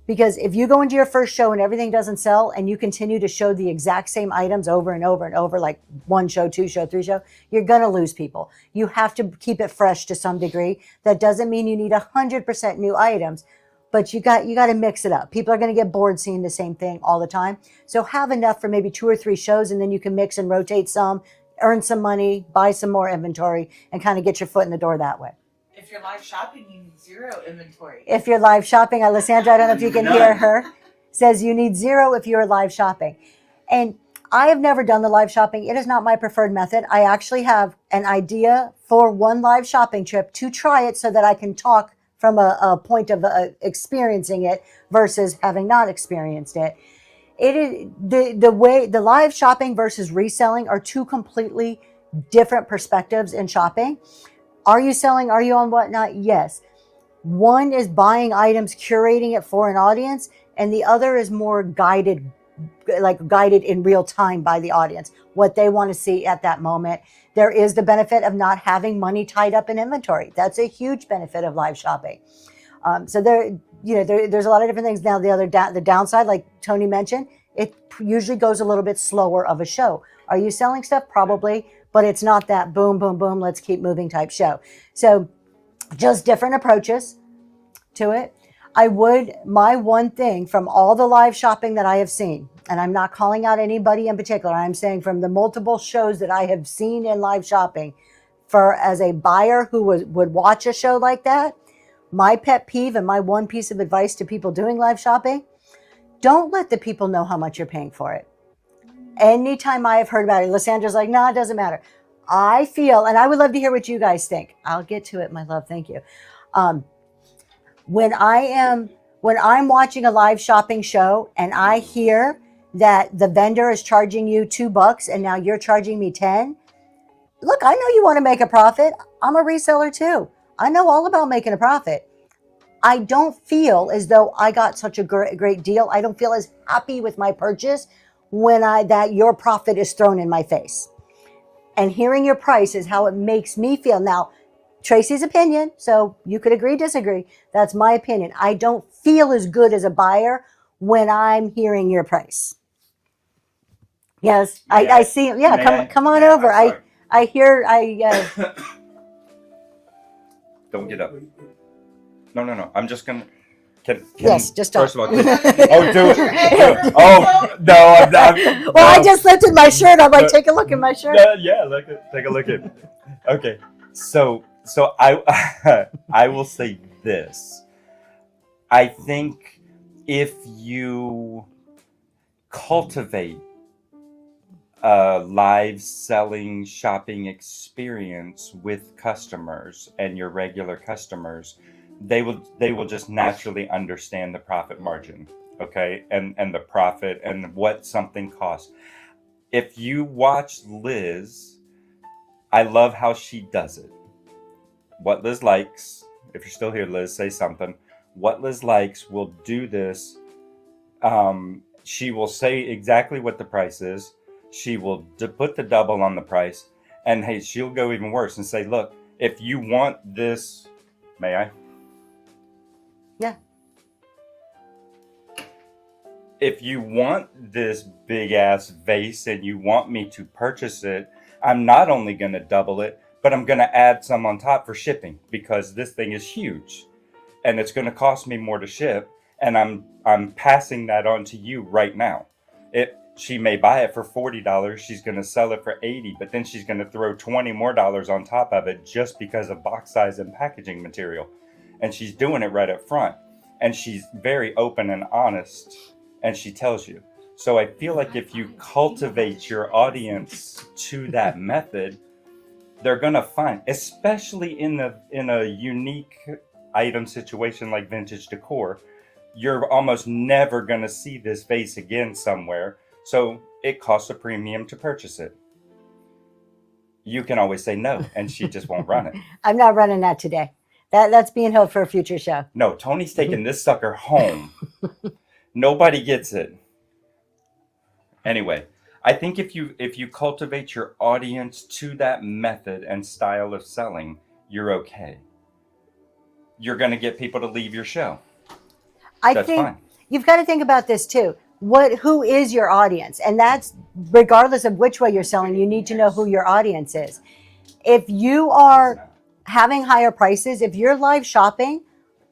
Because if you go into your first show and everything doesn't sell and you continue to show the exact same items over and over and over, like 1 show, 2 show, 3 show, you're going to lose people. You have to keep it fresh to some degree. That doesn't mean you need 100% new items, but you got to mix it up. People are going to get bored seeing the same thing all the time. So have enough for maybe 2 or 3 shows, and then you can mix and rotate some, earn some money, buy some more inventory, and kind of get your foot in the door that way. If you're live shopping, you need 0 inventory. If you're live shopping, Alessandra, I don't know if you can hear her, says you need 0 if you're live shopping. And I have never done the live shopping. It is not my preferred method. I actually have an idea for one live shopping trip to try it so that I can talk from a point of experiencing it versus having not experienced it. It is the way the live shopping versus reselling are two completely different perspectives in shopping. Are you selling? Are you on whatnot? Yes. One is buying items, curating it for an audience, and the other is more guided, like guided in real time by the audience, what they want to see at that moment. There is the benefit of not having money tied up in inventory. That's a huge benefit of live shopping. So there's a lot of different things. Now, the downside, like Tony mentioned, it usually goes a little bit slower of a show. Are you selling stuff? Probably, but it's not that boom, boom, boom, let's keep moving type show. So just different approaches to it. My one thing from all the live shopping that I have seen, and I'm not calling out anybody in particular, I'm saying from the multiple shows that I have seen in live shopping, for as a buyer who would watch a show like that, my pet peeve and my one piece of advice to people doing live shopping, don't let the people know how much you're paying for it. Anytime I have heard about it, Lysandra's like, no, it doesn't matter. I feel, and I would love to hear what you guys think. I'll get to it, my love. Thank you. When I'm watching a live shopping show and I hear that the vendor is charging you $2 and now you're charging me 10, look, I know you want to make a profit. I'm a reseller too. I know all about making a profit. I don't feel as though I got such a great deal. I don't feel as happy with my purchase when that your profit is thrown in my face. And hearing your price is how it makes me feel. Now, Tracy's opinion, so you could agree, disagree. That's my opinion. I don't feel as good as a buyer when I'm hearing your price. Yes, I see. Yeah, come on over. I hear. Don't get up. No. I'm just gonna. Yes, just talk. First of all, do it. Oh no, I'm not. Well, no. I just lifted my shirt. I'm like, take a look at my shirt. Yeah, take a look at it. Okay, so I will say this. I think if you cultivate a live selling shopping experience with customers and your regular customers, they will just naturally understand the profit margin, okay, and the profit and what something costs. If you watch Liz, I love how she does it. What Liz likes, if you're still here, Liz, say something. What Liz likes will do this. She will say exactly what the price is. She will put the double on the price, and hey, she'll go even worse and say, look, if you want this, may I? Yeah. If you want this big ass vase and you want me to purchase it, I'm not only going to double it, but I'm going to add some on top for shipping, because this thing is huge and it's going to cost me more to ship, and I'm passing that on to you right now. She may buy it for $40, she's going to sell it for $80, but then she's going to throw $20 more on top of it just because of box size and packaging material. And she's doing it right up front. And she's very open and honest, and she tells you. So I feel like if you cultivate your audience to that method, they're going to find, especially in a unique item situation like vintage decor, you're almost never going to see this vase again somewhere. So it costs a premium to purchase it. You can always say no, and she just won't run it. I'm not running that today. That's being held for a future show. No, Tony's taking this sucker home. Nobody gets it. Anyway, I think if you cultivate your audience to that method and style of selling, you're okay. You're going to get people to leave your show. That's fine. You've got to think about this too. Who is your audience? And that's regardless of which way you're selling, you need to know who your audience is. If you are having higher prices, if you're live shopping,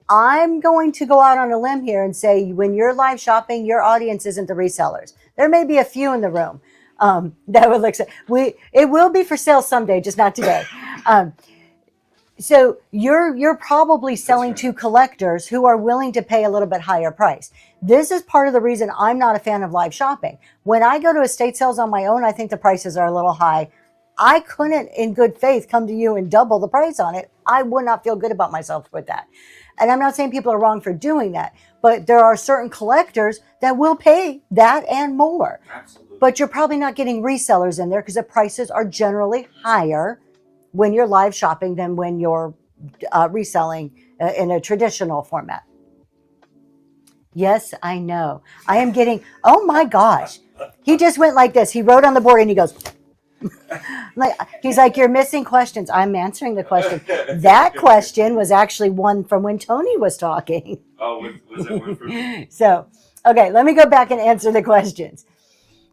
I'm going to go out on a limb here and say, when you're live shopping, your audience isn't the resellers. There may be a few in the room that would look. It will be for sale someday, just not today. So you're probably selling to collectors who are willing to pay a little bit higher price. This is part of the reason I'm not a fan of live shopping. When I go to estate sales on my own, I think the prices are a little high. I couldn't, in good faith, come to you and double the price on it. I would not feel good about myself with that. And I'm not saying people are wrong for doing that, but there are certain collectors that will pay that and more. Absolutely. But you're probably not getting resellers in there because the prices are generally higher when you're live shopping than when you're reselling in a traditional format. Yes, I know. I am getting, oh my gosh. He just went like this. He wrote on the board and he goes, like, he's like, you're missing questions. I'm answering the question. That question was actually one from when Tony was talking. Oh, was that one for me? So, okay, let me go back and answer the questions.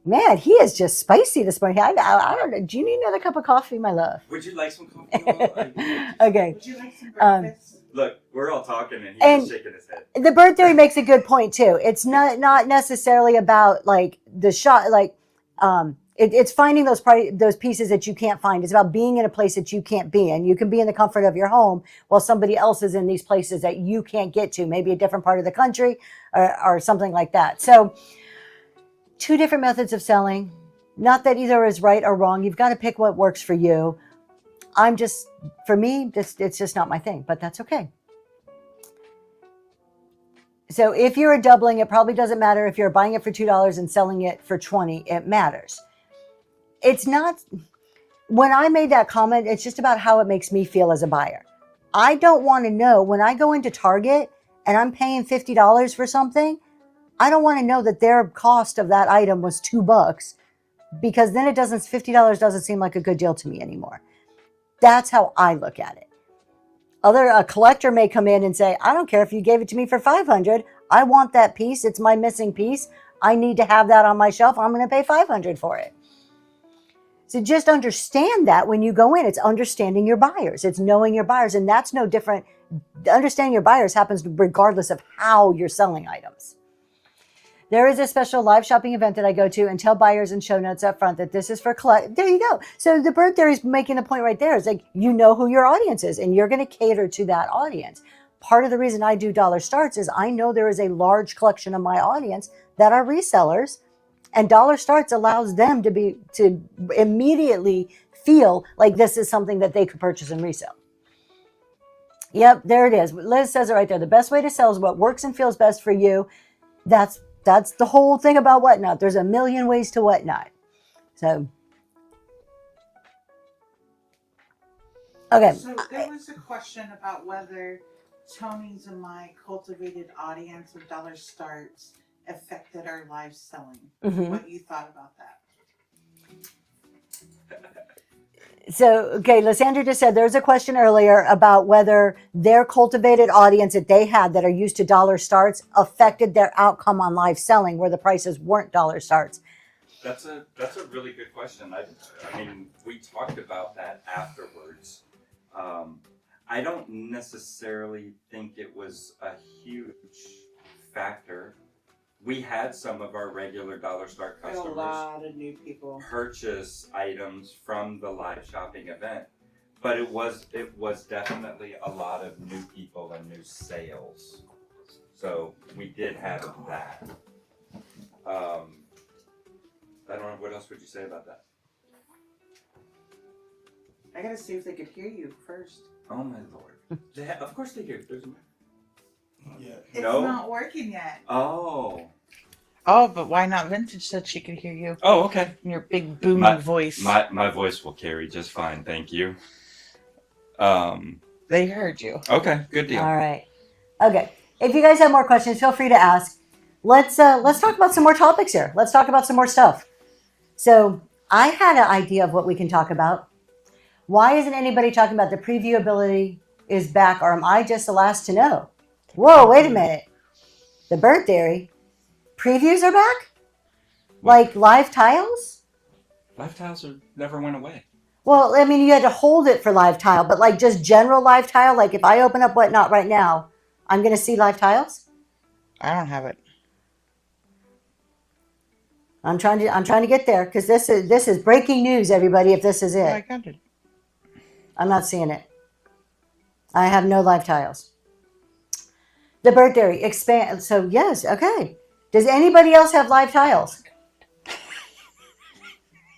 Man, he is just spicy this morning. I don't know. Do you need another cup of coffee, my love? Would you like some coffee? Okay. Would you like some breakfast? Look, we're all talking and he's And just shaking his head. the bird theory makes a good point too. It's not necessarily about like the shot, like it's finding those pieces that you can't find. It's about being in a place that you can't be in. You can be in the comfort of your home while somebody else is in these places that you can't get to, maybe a different part of the country or something like that. So, two different methods of selling. Not that either is right or wrong. You've got to pick what works for you. For me, it's just not my thing, but that's okay. So if you're doubling, it probably doesn't matter if you're buying it for $2 and selling it for $20. It matters. It's not, when I made that comment, it's just about how it makes me feel as a buyer. I don't want to know when I go into Target and I'm paying $50 for something, I don't want to know that their cost of that item was $2 because then $50 doesn't seem like a good deal to me anymore. That's how I look at it. A collector may come in and say, I don't care if you gave it to me for $500. I want that piece. It's my missing piece. I need to have that on my shelf. I'm going to pay $500 for it. So just understand that when you go in, it's understanding your buyers. It's knowing your buyers. And that's no different. Understanding your buyers happens regardless of how you're selling items. There is a special live shopping event that I go to and tell buyers in show notes up front that this is for collect. There you go. So the bird theory is making the point right there. It's like, you know who your audience is and you're going to cater to that audience. Part of the reason I do dollar starts is I know there is a large collection of my audience that are resellers, and dollar starts allows them to immediately feel like this is something that they could purchase and resell. Yep, there it is. Liz says it right there. The best way to sell is what works and feels best for you. That's the whole thing about Whatnot. There's a million ways to Whatnot. So, okay. So there was a question about whether Tony's and my cultivated audience of dollar starts affected our live selling. Mhm. What you thought about that? So, okay, Lysandra just said there's a question earlier about whether their cultivated audience that they had that are used to dollar starts affected their outcome on live selling where the prices weren't dollar starts. That's a really good question. I mean, we talked about that afterwards. I don't necessarily think it was a huge factor. We had some of our regular dollar start A customers lot of new people. purchase items from the live shopping event, but it was definitely a lot of new people and new sales. So we did have that. I don't know, what else would you say about that? I gotta see if they could hear you first. Oh my lord! Of course they do. There's a Yeah. It's No? not working yet. Oh, But why not Vintage said she could hear you oh, okay. in your big booming My- voice. My voice will carry just fine, thank you. They heard you. Okay, good deal. All right. Okay. If you guys have more questions, feel free to ask. Let's talk about some more topics here. Let's talk about some more stuff. So I had an idea of what we can talk about. Why isn't anybody talking about the preview ability is back, or am I just the last to know? Whoa, wait a minute. The bird theory. Previews are back? Like live tiles? Live tiles never went away. Well, I mean, you had to hold it for live tile, but like just general live tile, like if I open up Whatnot right now, I'm going to see live tiles? I don't have it. I'm trying to get there because this is breaking news, everybody, if this is Oh, I it. got it. I'm not seeing it. I have no live tiles. The bird theory expand. So yes, okay. Does anybody else have live tiles?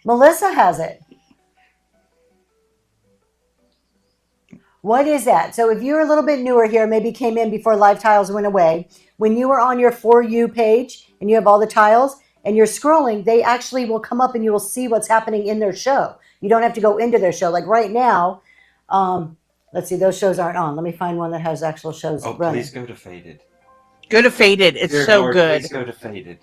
Melissa has it. What is that? So if you're a little bit newer here, maybe came in before live tiles went away, when you are on your For You page and you have all the tiles and you're scrolling, they actually will come up and you will see what's happening in their show. You don't have to go into their show. Like right now, let's see, those shows aren't on. Let me find one that has actual shows Oh, running. please go to Faded. Go to Faded. It's Dear so Lord, good. Please go to Faded.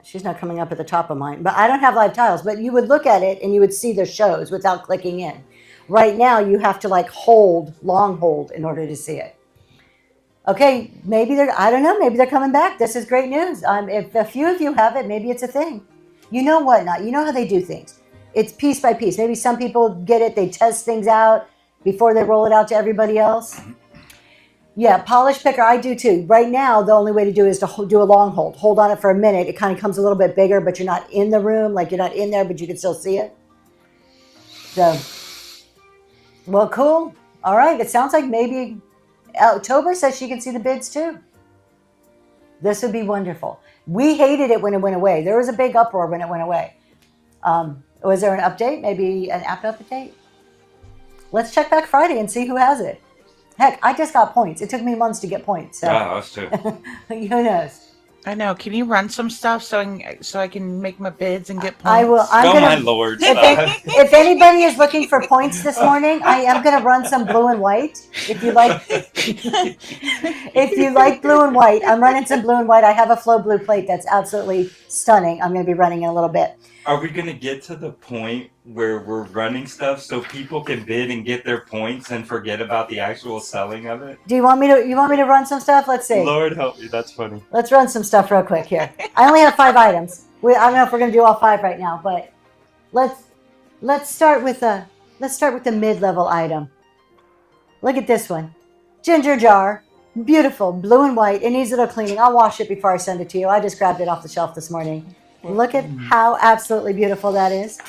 She's not coming up at the top of mine, but I don't have live tiles, but you would look at it and you would see the shows without clicking in. Right now, you have to like long hold in order to see it. Okay, maybe I don't know, maybe they're coming back. This is great news. If a few of you have it, maybe it's a thing. You know what not? You know how they do things. It's piece by piece. Maybe some people get it, they test things out before they roll it out to everybody else. Yeah, polish picker, I do too. Right now, the only way to do it is to do a long hold. Hold on it for a minute. It kind of comes a little bit bigger, but you're not in the room. Like you're not in there, but you can still see it. So, well, cool. All right. It sounds like maybe October says she can see the bids too. This would be wonderful. We hated it when it went away. There was a big uproar when it went away. Was there an update? Maybe an app update? Let's check back Friday and see who has it. Heck, I just got points. It took me months to get points. So. Yeah, us too. Who knows? I know. Can you run some stuff so I can make my bids and get points? I will. My lord. If anybody is looking for points this morning, I am going to run some blue and white. If you like, if you like blue and white, I'm running some blue and white. I have a flow blue plate that's absolutely stunning. I'm going to be running in a little bit. Are we going to get to the point where we're running stuff so people can bid and get their points and forget about the actual selling of it? Do you want me to? You want me to run some stuff? Let's see. Lord help me, that's funny. Let's run some stuff real quick here. I only have 5 items. I don't know if we're going to do all 5 right now, but let's start with the mid-level item. Look at this one, ginger jar, beautiful, blue and white. It needs a little cleaning. I'll wash it before I send it to you. I just grabbed it off the shelf this morning. Look at how absolutely beautiful that is.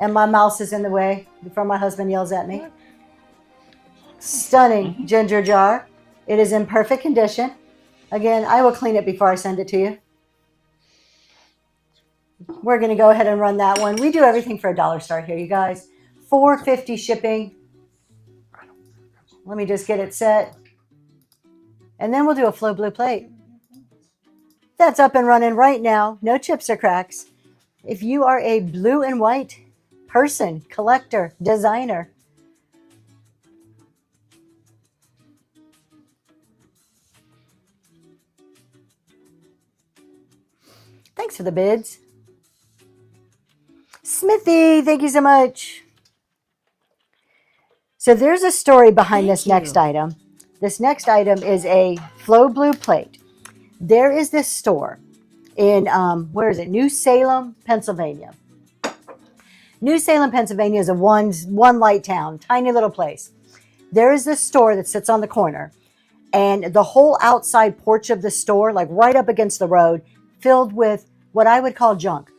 And my mouse is in the way before my husband yells at me. Stunning ginger jar. It is in perfect condition. Again, I will clean it before I send it to you. We're going to go ahead and run that one. We do everything for $1 start here, you guys. $4.50 shipping. Let me just get it set. And then we'll do a flow blue plate. That's up and running right now. No chips or cracks. If you are a blue and white person, collector, designer, thanks for the bids. Smithy, thank you so much. So there's a story behind this next item. This next item is a flow blue plate. There is this store in, where is it? New Salem, Pennsylvania. New Salem, Pennsylvania is a one light town, tiny little place. There is this store that sits on the corner, and the whole outside porch of the store, like right up against the road, filled with what I would call junk.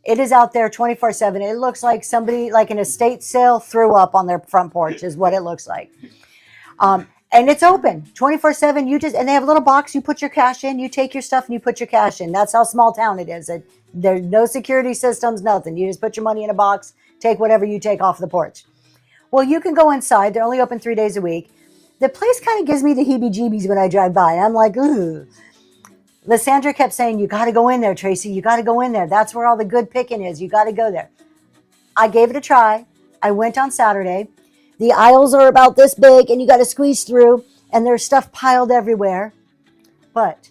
It is out there 24/7. It looks like somebody, like an estate sale, threw up on their front porch is what it looks like. And it's open 24/7. And they have a little box. You put your cash in, you take your stuff and you put your cash in. That's how small town it is. There's no security systems, nothing. You just put your money in a box, take whatever you take off the porch. Well, you can go inside. They're only open 3 days a week. The place kind of gives me the heebie-jeebies when I drive by. I'm like, ooh. Lysandra kept saying, you got to go in there, Tracy. You got to go in there. That's where all the good picking is. You got to go there. I gave it a try. I went on Saturday. The aisles are about this big, and you got to squeeze through, and there's stuff piled everywhere. But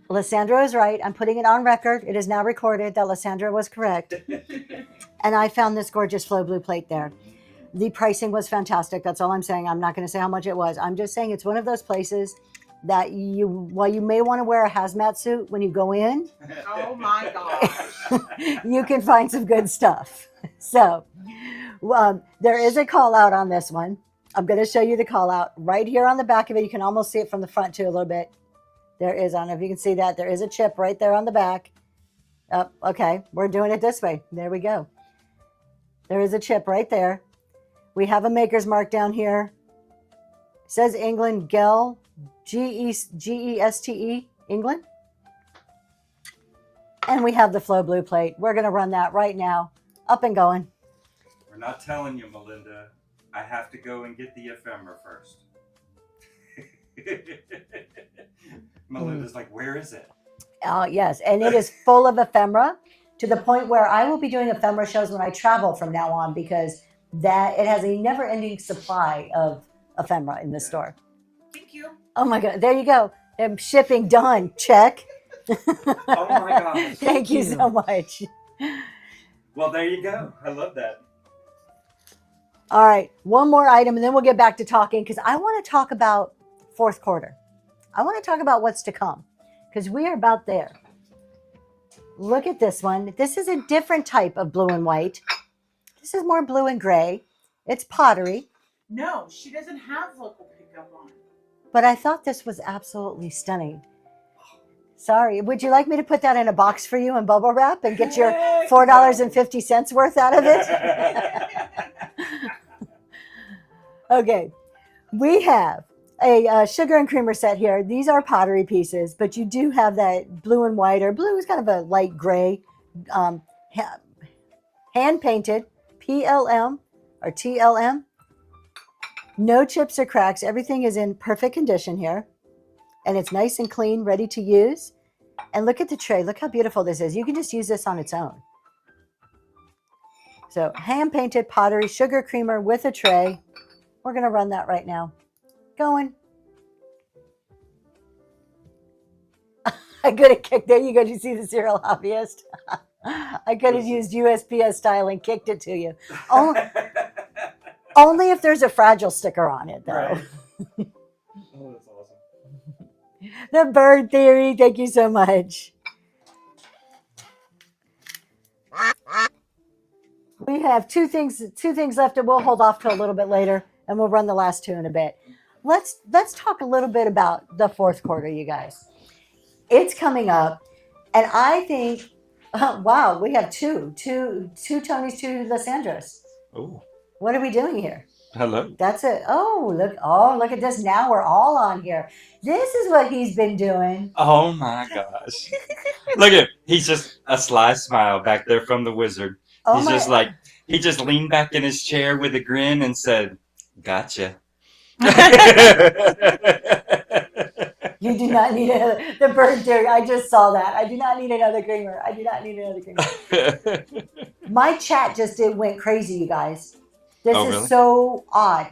Lysandra is right. I'm putting it on record. It is now recorded that Lysandra was correct. And I found this gorgeous flow blue plate there. The pricing was fantastic. That's all I'm saying. I'm not going to say how much it was. I'm just saying it's one of those places that while you may want to wear a hazmat suit when you go in, Oh my gosh. you can find some good stuff. So there is a call out on this one. I'm going to show you the call out right here on the back of it. You can almost see it from the front too a little bit. There is, I don't know if you can see that. There is a chip right there on the back. Oh, okay, we're doing it this way. There we go. There is a chip right there. We have a maker's mark down here. It says England, GEL, Geste, England. And we have the flow blue plate. We're going to run that right now. Up and going. We're not telling you, Melinda. I have to go and get the ephemera first. Melinda's like, where is it? Yes, and it is full of ephemera to the point where I will be doing ephemera shows when I travel from now on because that it has a never-ending supply of ephemera in the store. Thank you. Oh my God, there you go. Shipping done. Check. Oh my gosh. Thank you so much. Well, there you go. I love that. All right, one more item and then we'll get back to talking because I want to talk about fourth quarter. I want to talk about what's to come because we are about there. Look at this one. This is a different type of blue and white. This is more blue and gray. It's pottery. No, she doesn't have local pickup on. But I thought this was absolutely stunning. Sorry, would you like me to put that in a box for you and bubble wrap and get your $4.50 worth out of it? Okay, we have a sugar and creamer set here. These are pottery pieces, but you do have that blue and white, or blue is kind of a light gray, hand painted PLM or TLM. No chips or cracks. Everything is in perfect condition here. And it's nice and clean, ready to use. And look at the tray. Look how beautiful this is. You can just use this on its own. So hand-painted pottery, sugar creamer with a tray. We're going to run that right now. Going. I could have kicked. There you go. Did you see the serial hobbyist? I could have used USPS style and kicked it to you. Only if there's a fragile sticker on it, though. Right. Oh, that's awesome. The bird theory. Thank you so much. We have two things left, and we'll hold off till a little bit later, and we'll run the last two in a bit. Let's talk a little bit about the fourth quarter, you guys. It's coming up, and I think, wow, we have two Tonys, two Lysandras. Oh, What are we doing here? hello. That's it. Oh, look at this. Now we're all on here. This is what he's been doing. Oh my gosh. Look at him. He's just a sly smile back there from the wizard. Oh He's my- just like, he just leaned back in his chair with a grin and said, gotcha. You do not need the bird theory. I just saw that. I do not need another creamer. I do not need another creamer. My chat went crazy, you guys. This Oh, is really? so odd.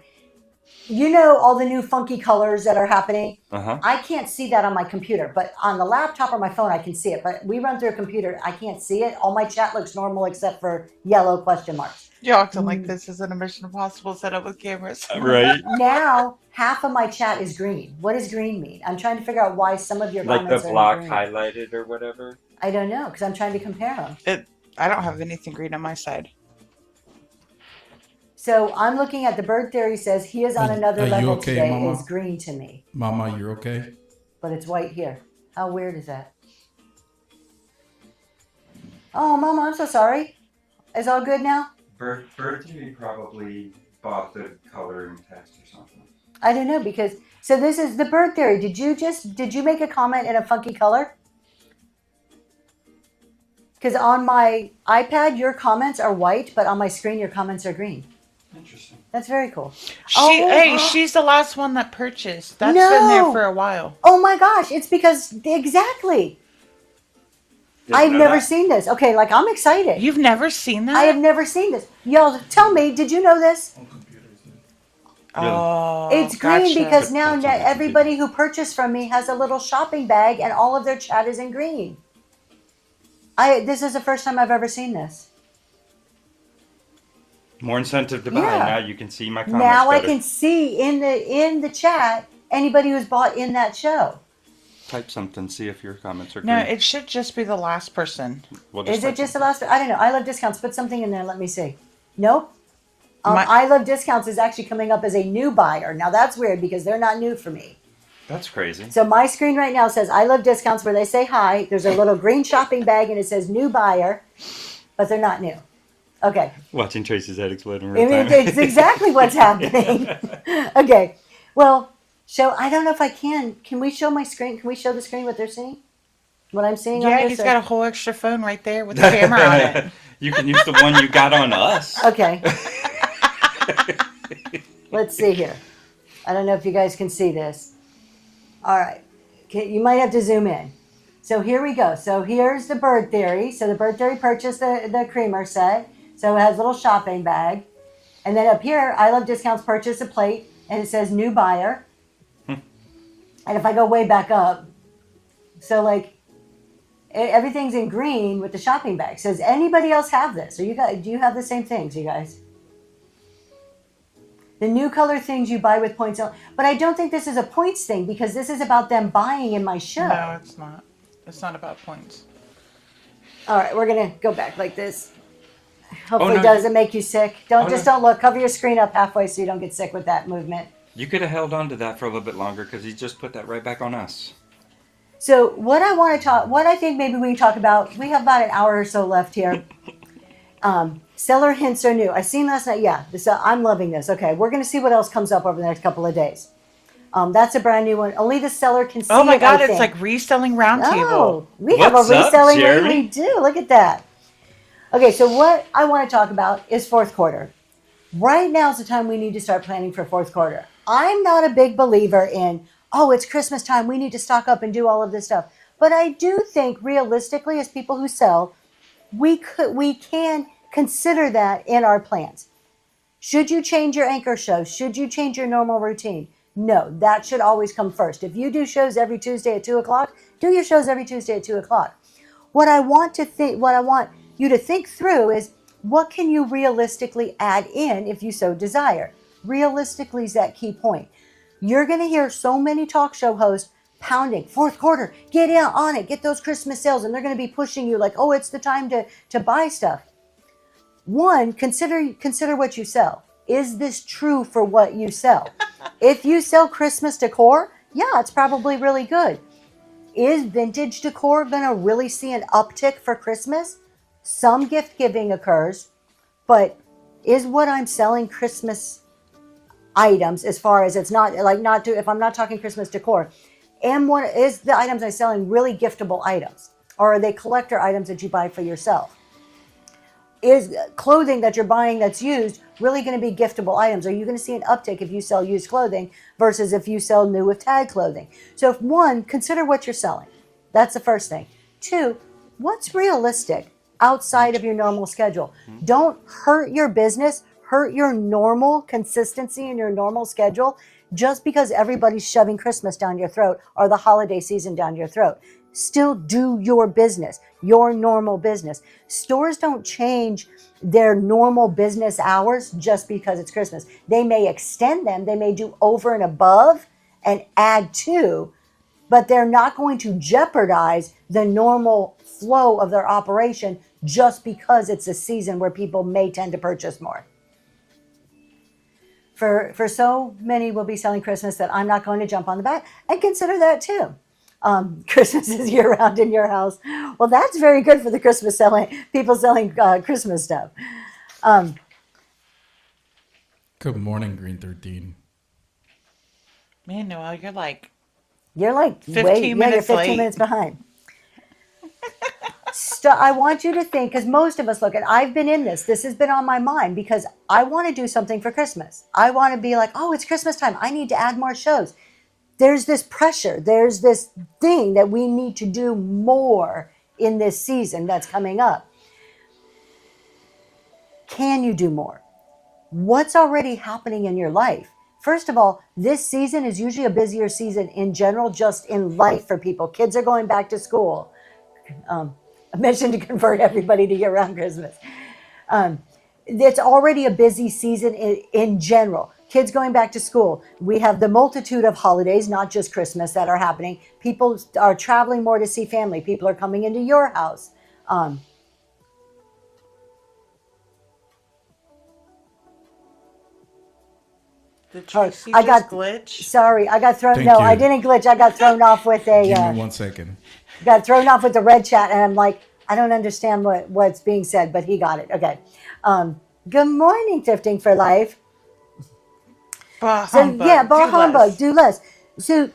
You know all the new funky colors that are happening? Uh-huh. I can't see that on my computer, but on the laptop or my phone, I can see it. But we run through a computer, I can't see it. All my chat looks normal except for yellow question marks. You're acting like this is an a Mission Impossible setup with cameras. Right? Now, half of my chat is green. What does green mean? I'm trying to figure out why some of your Like the comments block are green. highlighted or whatever. I don't know, because I'm trying to compare them. I don't have anything green on my side. So I'm looking at the bird theory says he is on another are you level okay, today. Mama? Is green to me, Mama, you're okay? but it's white here. How weird is that? Oh, Mama, I'm so sorry. Is all good now? Bertie probably bought the coloring text or something. I don't know because so this is the bird theory. Did you make a comment in a funky color? Because on my iPad your comments are white, but on my screen your comments are green. Interesting. That's very cool. She's the last one that purchased. That's been No. there for a while. Oh my gosh, it's because exactly. Didn't I've know never that. seen this. Okay, like I'm excited. You've never seen that? I have never seen this. Y'all, tell me, did you know this? On computers. Oh, It's green gotcha. because now That's on the everybody who purchased from me has a little shopping bag and all of their chat is in green. This is the first time I've ever seen this. More incentive to buy. Yeah. Now you can see my comments Now I better. can see in the chat anybody who's bought in that show. Type something, see if your comments are No, green. it should just be the last person. We'll Is it type just the something. last? I don't know. I love discounts. Put something in there. Let me see. Nope. My- I love discounts is actually coming up as a new buyer. Now that's weird because they're not new for me. That's crazy. So my screen right now says I love discounts where they say hi. There's a little green shopping bag and it says new buyer, but they're not new. Okay. Watching Tracy's head explode in I real mean, time. it's exactly what's happening. Okay. Well, I don't know if I can. Can we show my screen? Can we show the screen what they're seeing? What I'm seeing on Yeah, this? he's got a whole extra phone right there with the camera on it. You can use the one you got on us. Okay. Let's see here. I don't know if you guys can see this. All right. Okay, you might have to zoom in. So here we go. So here's the Bird Theory. So the Bird Theory purchased the creamer set. So it has a little shopping bag. And then up here, I Love Discounts purchased a plate, and it says new buyer. And if I go way back up, so like everything's in green with the shopping bag. So does anybody else have this? Or do you have the same things, you guys? The new color things you buy with points. But I don't think this is a points thing because this is about them buying in my show. No, it's not. It's not about points. All right, we're going to go back like this. Hopefully no. it doesn't make you sick. Don't look. Cover your screen up halfway so you don't get sick with that movement. You could have held on to that for a little bit longer because he just put that right back on us. So what I think maybe we can talk about, we have about an hour or so left here. Seller hints are new. I seen last night. Yeah, I'm loving this. Okay, we're going to see what else comes up over the next couple of days. That's a brand new one. Only the seller can see it. Oh my God, I it's think. like reselling roundtable. Oh, we What's have a up, reselling Jeremy? one. We do. Look at that. Okay, so what I want to talk about is fourth quarter. Right now is the time we need to start planning for fourth quarter. I'm not a big believer in, oh, it's Christmas time, we need to stock up and do all of this stuff. But I do think realistically, as people who sell, we can consider that in our plans. Should you change your anchor show? Should you change your normal routine? No, that should always come first. If you do shows every Tuesday at 2 o'clock, do your shows every Tuesday at 2 o'clock. What I want you to think through is, what can you realistically add in if you so desire? Realistically is that key point. You're going to hear so many talk show hosts pounding, fourth quarter, get in on it, get those Christmas sales, and they're going to be pushing you like, oh, it's the time to buy stuff. One, consider what you sell. Is this true for what you sell? If you sell Christmas decor, yeah, it's probably really good. Is vintage decor going to really see an uptick for Christmas? Some gift giving occurs, but is what I'm selling Christmas items, as far as it's not like if I'm not talking Christmas decor, is the items I'm selling really giftable items, or are they collector items that you buy for yourself? Is clothing that you're buying that's used really going to be giftable items? Are you going to see an uptick if you sell used clothing versus if you sell new with tag clothing? So if one, consider what you're selling. That's the first thing. Two, what's realistic outside of your normal schedule? Don't hurt your business, hurt your normal consistency in your normal schedule just because everybody's shoving Christmas down your throat or the holiday season down your throat. Still do your business, your normal business. Stores don't change their normal business hours just because it's Christmas. They may extend them, they may do over and above and add to, but they're not going to jeopardize the normal flow of their operation just because it's a season where people may tend to purchase more. For so many will be selling Christmas that I'm not going to jump on the back, and consider that too. Christmas is year round in your house. Well, that's very good for the Christmas people selling Christmas stuff. Good morning, Green 13. Man, Noelle, you're like You're like 15 minutes you're 15 late. minutes behind. I want you to think, because most of us look at, I've been in this has been on my mind because I want to do something for Christmas. I want to be like, oh, it's Christmas time, I need to add more shows. There's this pressure, there's this thing that we need to do more in this season that's coming up. Can you do more? What's already happening in your life? First of all, this season is usually a busier season in general, just in life for people. Kids are going back to school. I mentioned to convert everybody to year-round Christmas. It's already a busy season in general. Kids going back to school. We have the multitude of holidays, not just Christmas, that are happening. People are traveling more to see family. People are coming into your house. Did Tracy I got glitch? Sorry, I got thrown. Thank No, you. I didn't glitch. I got thrown off with Give me a. 1 second. Got thrown off with the red chat, and I'm like, I don't understand what's being said, but he got it. Okay. Good morning, Thrifting for Life. Bah So humbug. yeah, bah Do humbug, less. do less. So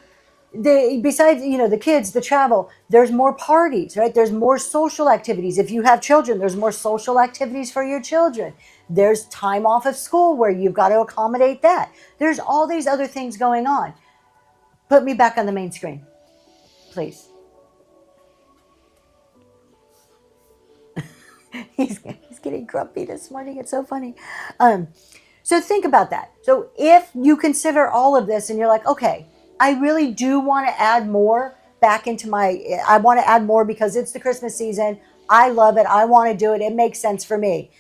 besides, the kids, the travel, there's more parties, right? There's more social activities. If you have children, there's more social activities for your children. There's time off of school where you've got to accommodate that. There's all these other things going on. Put me back on the main screen, please. He's getting grumpy this morning. It's so funny. So think about that. So if you consider all of this and you're like, okay, I really do want to add more back into I want to add more because it's the Christmas season. I love it. I want to do it. It makes sense for me.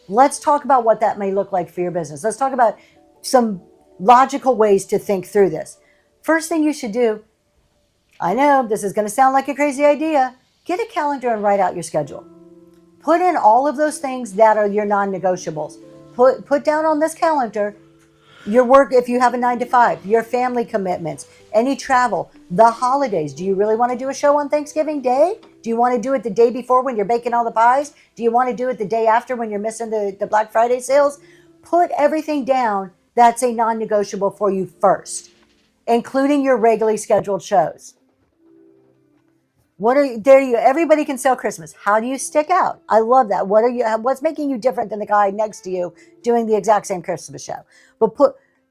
Let's talk about what that may look like for your business. Let's talk about some logical ways to think through this. First thing you should do, I know this is going to sound like a crazy idea, get a calendar and write out your schedule. Put in all of those things that are your non-negotiables. Put down on this calendar your work if you have a 9 to 5, your family commitments, any travel, the holidays. Do you really want to do a show on Thanksgiving Day? Do you want to do it the day before when you're baking all the pies? Do you want to do it the day after when you're missing the Black Friday sales? Put everything down that's a non-negotiable for you first, including your regularly scheduled shows. Everybody can sell Christmas. How do you stick out? I love that. What's making you different than the guy next to you doing the exact same Christmas show? But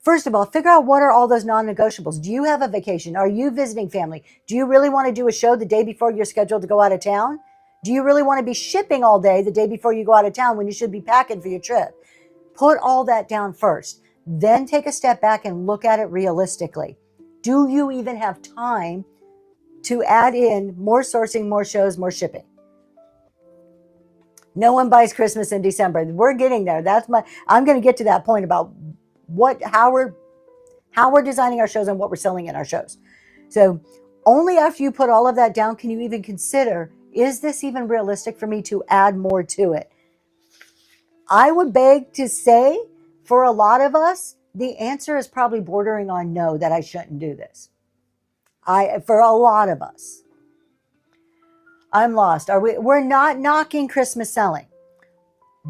first of all, figure out what are all those non-negotiables. Do you have a vacation? Are you visiting family? Do you really want to do a show the day before you're scheduled to go out of town? Do you really want to be shipping all day the day before you go out of town when you should be packing for your trip? Put all that down first. Then take a step back and look at it realistically. Do you even have time to add in more sourcing, more shows, more shipping? No one buys Christmas in December. We're getting there. I'm going to get to that point about how we're designing our shows and what we're selling in our shows. So only after you put all of that down can you even consider, is this even realistic for me to add more to it? I would beg to say, for a lot of us, the answer is probably bordering on no, that I shouldn't do this. For a lot of us. I'm lost. We're not knocking Christmas selling.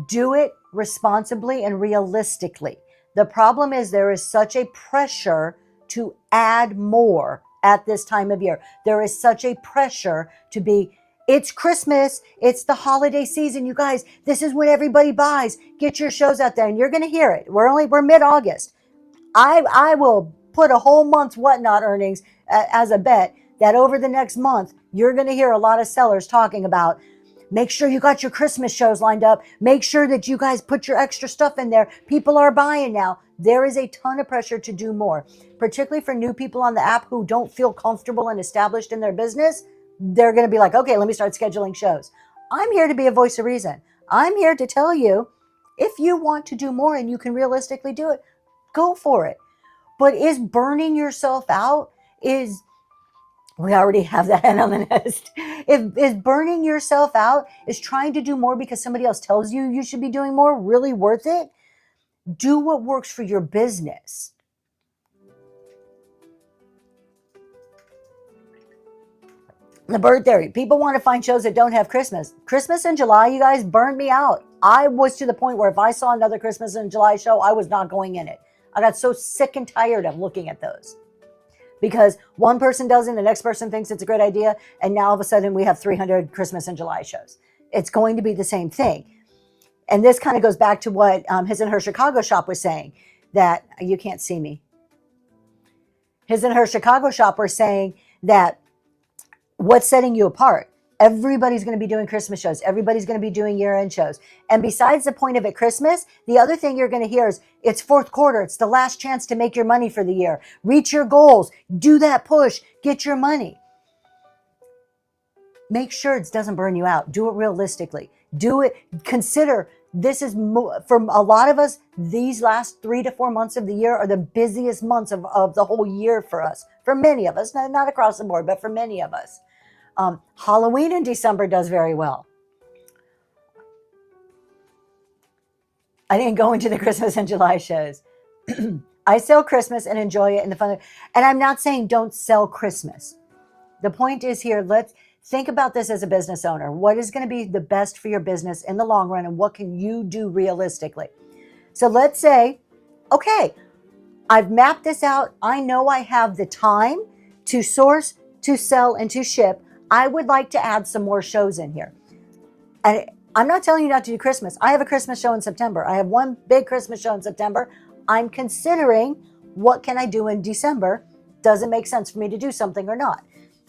Do it responsibly and realistically. The problem is there is such a pressure to add more at this time of year. There is such a pressure to it's Christmas, it's the holiday season, you guys. This is when everybody buys. Get your shows out there and you're going to hear it. We're mid-August. I will put a whole month's whatnot earnings as a bet that over the next month, you're going to hear a lot of sellers talking about, make sure you got your Christmas shows lined up. Make sure that you guys put your extra stuff in there. People are buying now. There is a ton of pressure to do more, particularly for new people on the app who don't feel comfortable and established in their business. They're going to be like, okay, let me start scheduling shows. I'm here to be a voice of reason. I'm here to tell you, if you want to do more and you can realistically do it, go for it. But is burning yourself out we already have that hen on the nest. Is burning yourself out, is trying to do more because somebody else tells you should be doing more, really worth it? Do what works for your business. The bird theory. People want to find shows that don't have Christmas. Christmas in July, you guys, burned me out. I was to the point where if I saw another Christmas in July show, I was not going in it. I got so sick and tired of looking at those. Because one person does it, the next person thinks it's a great idea, and now all of a sudden we have 300 Christmas in July shows. It's going to be the same thing. And this kind of goes back to what His and Her Chicago shop was saying, that you can't see me. His and Her Chicago shop were saying that what's setting you apart? Everybody's going to be doing Christmas shows. Everybody's going to be doing year-end shows. And besides the point of it, Christmas, the other thing you're going to hear is it's fourth quarter. It's the last chance to make your money for the year. Reach your goals. Do that push. Get your money. Make sure it doesn't burn you out. Do it realistically. Do it. Consider this is, for a lot of us, these last 3 to 4 months of the year are the busiest months of the whole year for us. For many of us, not across the board, but for many of us. Halloween in December does very well. I didn't go into the Christmas and July shows. I sell Christmas and enjoy it and the fun. And I'm not saying don't sell Christmas. The point is here, let's think about this as a business owner. What is going to be the best for your business in the long run and what can you do realistically? So let's say, okay, I've mapped this out. I know I have the time to source, to sell, and to ship, I would like to add some more shows in here. And I'm not telling you not to do Christmas. I have a Christmas show in September. I have one big Christmas show in September. I'm considering what can I do in December. Does it make sense for me to do something or not?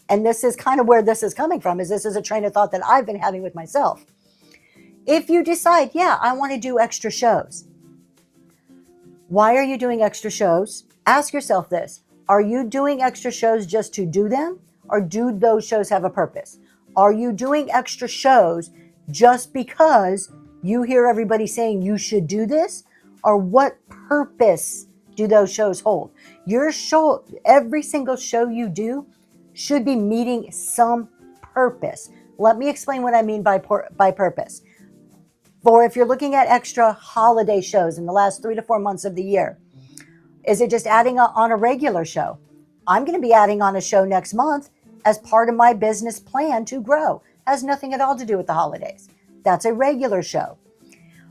And this is kind of where this is coming from, is this is a train of thought that I've been having with myself. If you decide, yeah, I want to do extra shows. Why are you doing extra shows? Ask yourself this. Are you doing extra shows just to do them? Or do those shows have a purpose? Are you doing extra shows just because you hear everybody saying you should do this? Or what purpose do those shows hold? Your show, every single show you do should be meeting some purpose. Let me explain what I mean by purpose. For if you're looking at extra holiday shows in the last 3 to 4 months of the year, is it just adding on a regular show? I'm going to be adding on a show next month as part of my business plan to grow. Has nothing at all to do with the holidays. That's a regular show.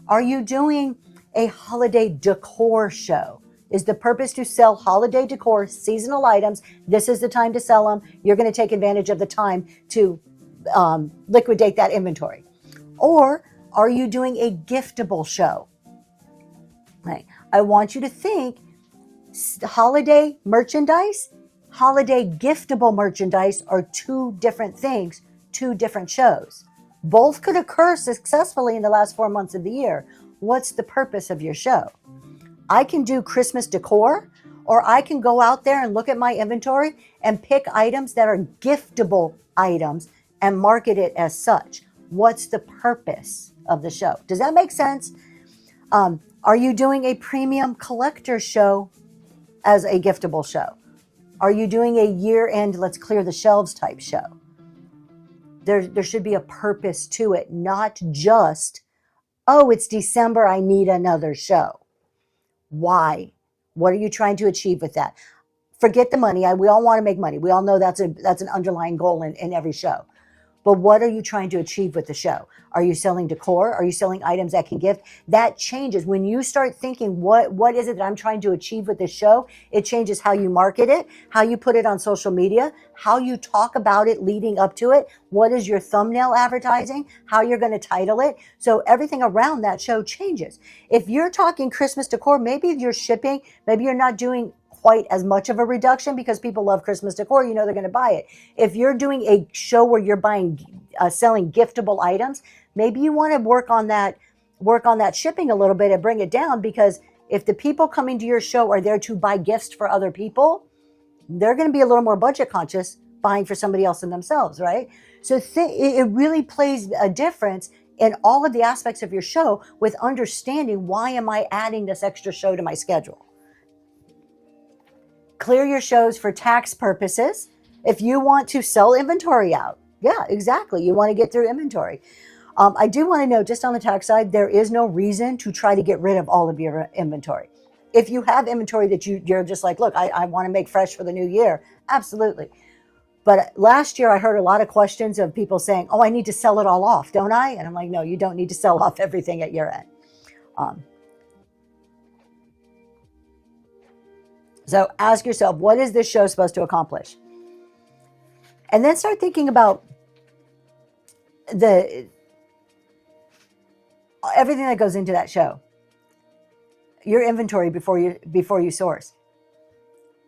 Are you doing a holiday decor show? Is the purpose to sell holiday decor, seasonal items? This is the time to sell them. You're going to take advantage of the time to liquidate that inventory. Or are you doing a giftable show? Right. I want you to think holiday merchandise, holiday giftable merchandise are two different things, two different shows. Both could occur successfully in the last 4 months of the year. What's the purpose of your show? I can do Christmas decor, or I can go out there and look at my inventory and pick items that are giftable items and market it as such. What's the purpose of the show? Does that make sense? Are you doing a premium collector show as a giftable show? Are you doing a year-end, let's clear the shelves type show? There should be a purpose to it, not just, oh, it's December, I need another show. Why? What are you trying to achieve with that? Forget the money. We all want to make money. We all know that's an underlying goal in every show. But what are you trying to achieve with the show? Are you selling decor? Are you selling items that can gift? That changes. When you start thinking, what is it that I'm trying to achieve with this show? It changes how you market it, how you put it on social media, how you talk about it leading up to it. What is your thumbnail advertising? How you're going to title it. So everything around that show changes. If you're talking Christmas decor, maybe you're shipping, maybe you're not doing quite as much of a reduction because people love Christmas decor, you know they're going to buy it. If you're doing a show where you're selling giftable items, maybe you want to work on that shipping a little bit and bring it down, because if the people coming to your show are there to buy gifts for other people, they're going to be a little more budget conscious buying for somebody else than themselves, right? So it really plays a difference in all of the aspects of your show with understanding, why am I adding this extra show to my schedule? Clear your shows for tax purposes. If you want to sell inventory out, yeah, exactly. You want to get through inventory. I do want to know, just on the tax side, there is no reason to try to get rid of all of your inventory. If you have inventory that you're just like, look, I want to make fresh for the new year, absolutely. But last year I heard a lot of questions of people saying, oh, I need to sell it all off, don't I? And I'm like, no, you don't need to sell off everything at year end. So ask yourself, what is this show supposed to accomplish? And then start thinking about everything that goes into that show. Your inventory before you source.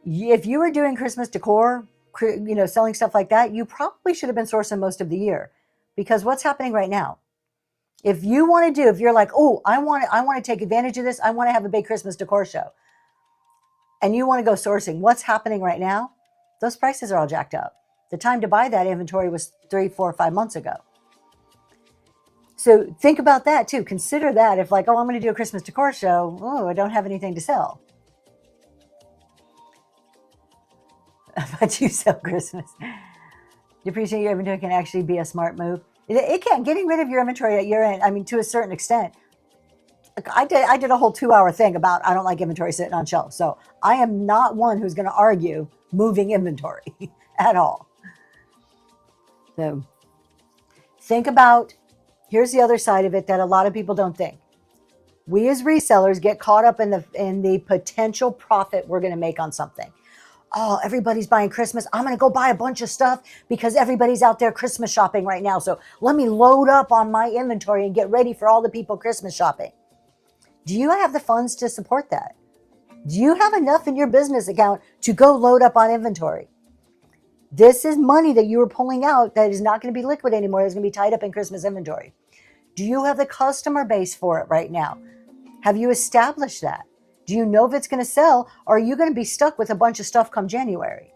If you were doing Christmas decor, selling stuff like that, you probably should have been sourcing most of the year, because what's happening right now? If you're like, oh, I want to take advantage of this, I want to have a big Christmas decor show, and you want to go sourcing, what's happening right now? Those prices are all jacked up. The time to buy that inventory was 3, 4, 5 months ago. So think about that too. Consider that. If like, oh, I'm going to do a Christmas decor show. Oh, I don't have anything to sell. But you sell Christmas. Depreciating your inventory can actually be a smart move. It can. Getting rid of your inventory at year end, I mean, to a certain extent. I did a whole 2-hour thing about I don't like inventory sitting on shelves. So I am not one who's going to argue moving inventory at all. So think about, here's the other side of it that a lot of people don't think. We as resellers get caught up in the potential profit we're going to make on something. oh, everybody's buying Christmas. I'm going to go buy a bunch of stuff because everybody's out there Christmas shopping right now. So let me load up on my inventory and get ready for all the people Christmas shopping. Do you have the funds to support that? Do you have enough in your business account to go load up on inventory? This is money that you are pulling out that is not going to be liquid anymore. It's going to be tied up in Christmas inventory. Do you have the customer base for it right now? Have you established that? Do you know if it's going to sell, or are you going to be stuck with a bunch of stuff come January?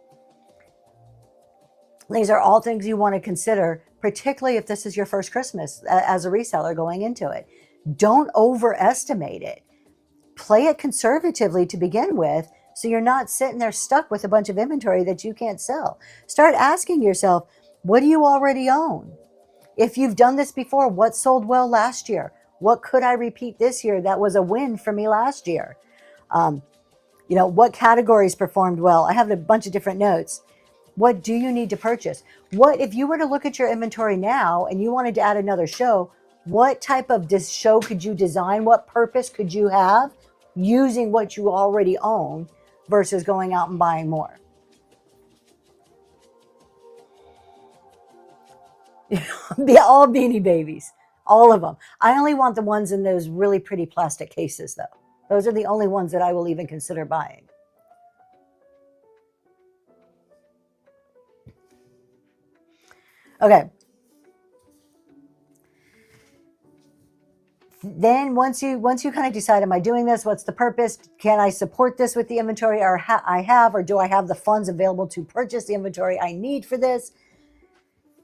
These are all things you want to consider, particularly if this is your first Christmas as a reseller going into it. Don't overestimate it. Play it conservatively to begin with, so you're not sitting there stuck with a bunch of inventory that you can't sell. Start asking yourself, what do you already own? If you've done this before, what sold well last year? What could I repeat this year that was a win for me last year? What categories performed well? I have a bunch of different notes. What do you need to purchase? What if you were to look at your inventory now and you wanted to add another show, what type of show could you design? What purpose could you have using what you already own versus going out and buying more? All Beanie Babies, all of them. I only want the ones in those really pretty plastic cases, though. Those are the only ones that I will even consider buying. Okay. Then once you kind of decide, am I doing this? What's the purpose? Can I support this with the inventory or or do I have the funds available to purchase the inventory I need for this?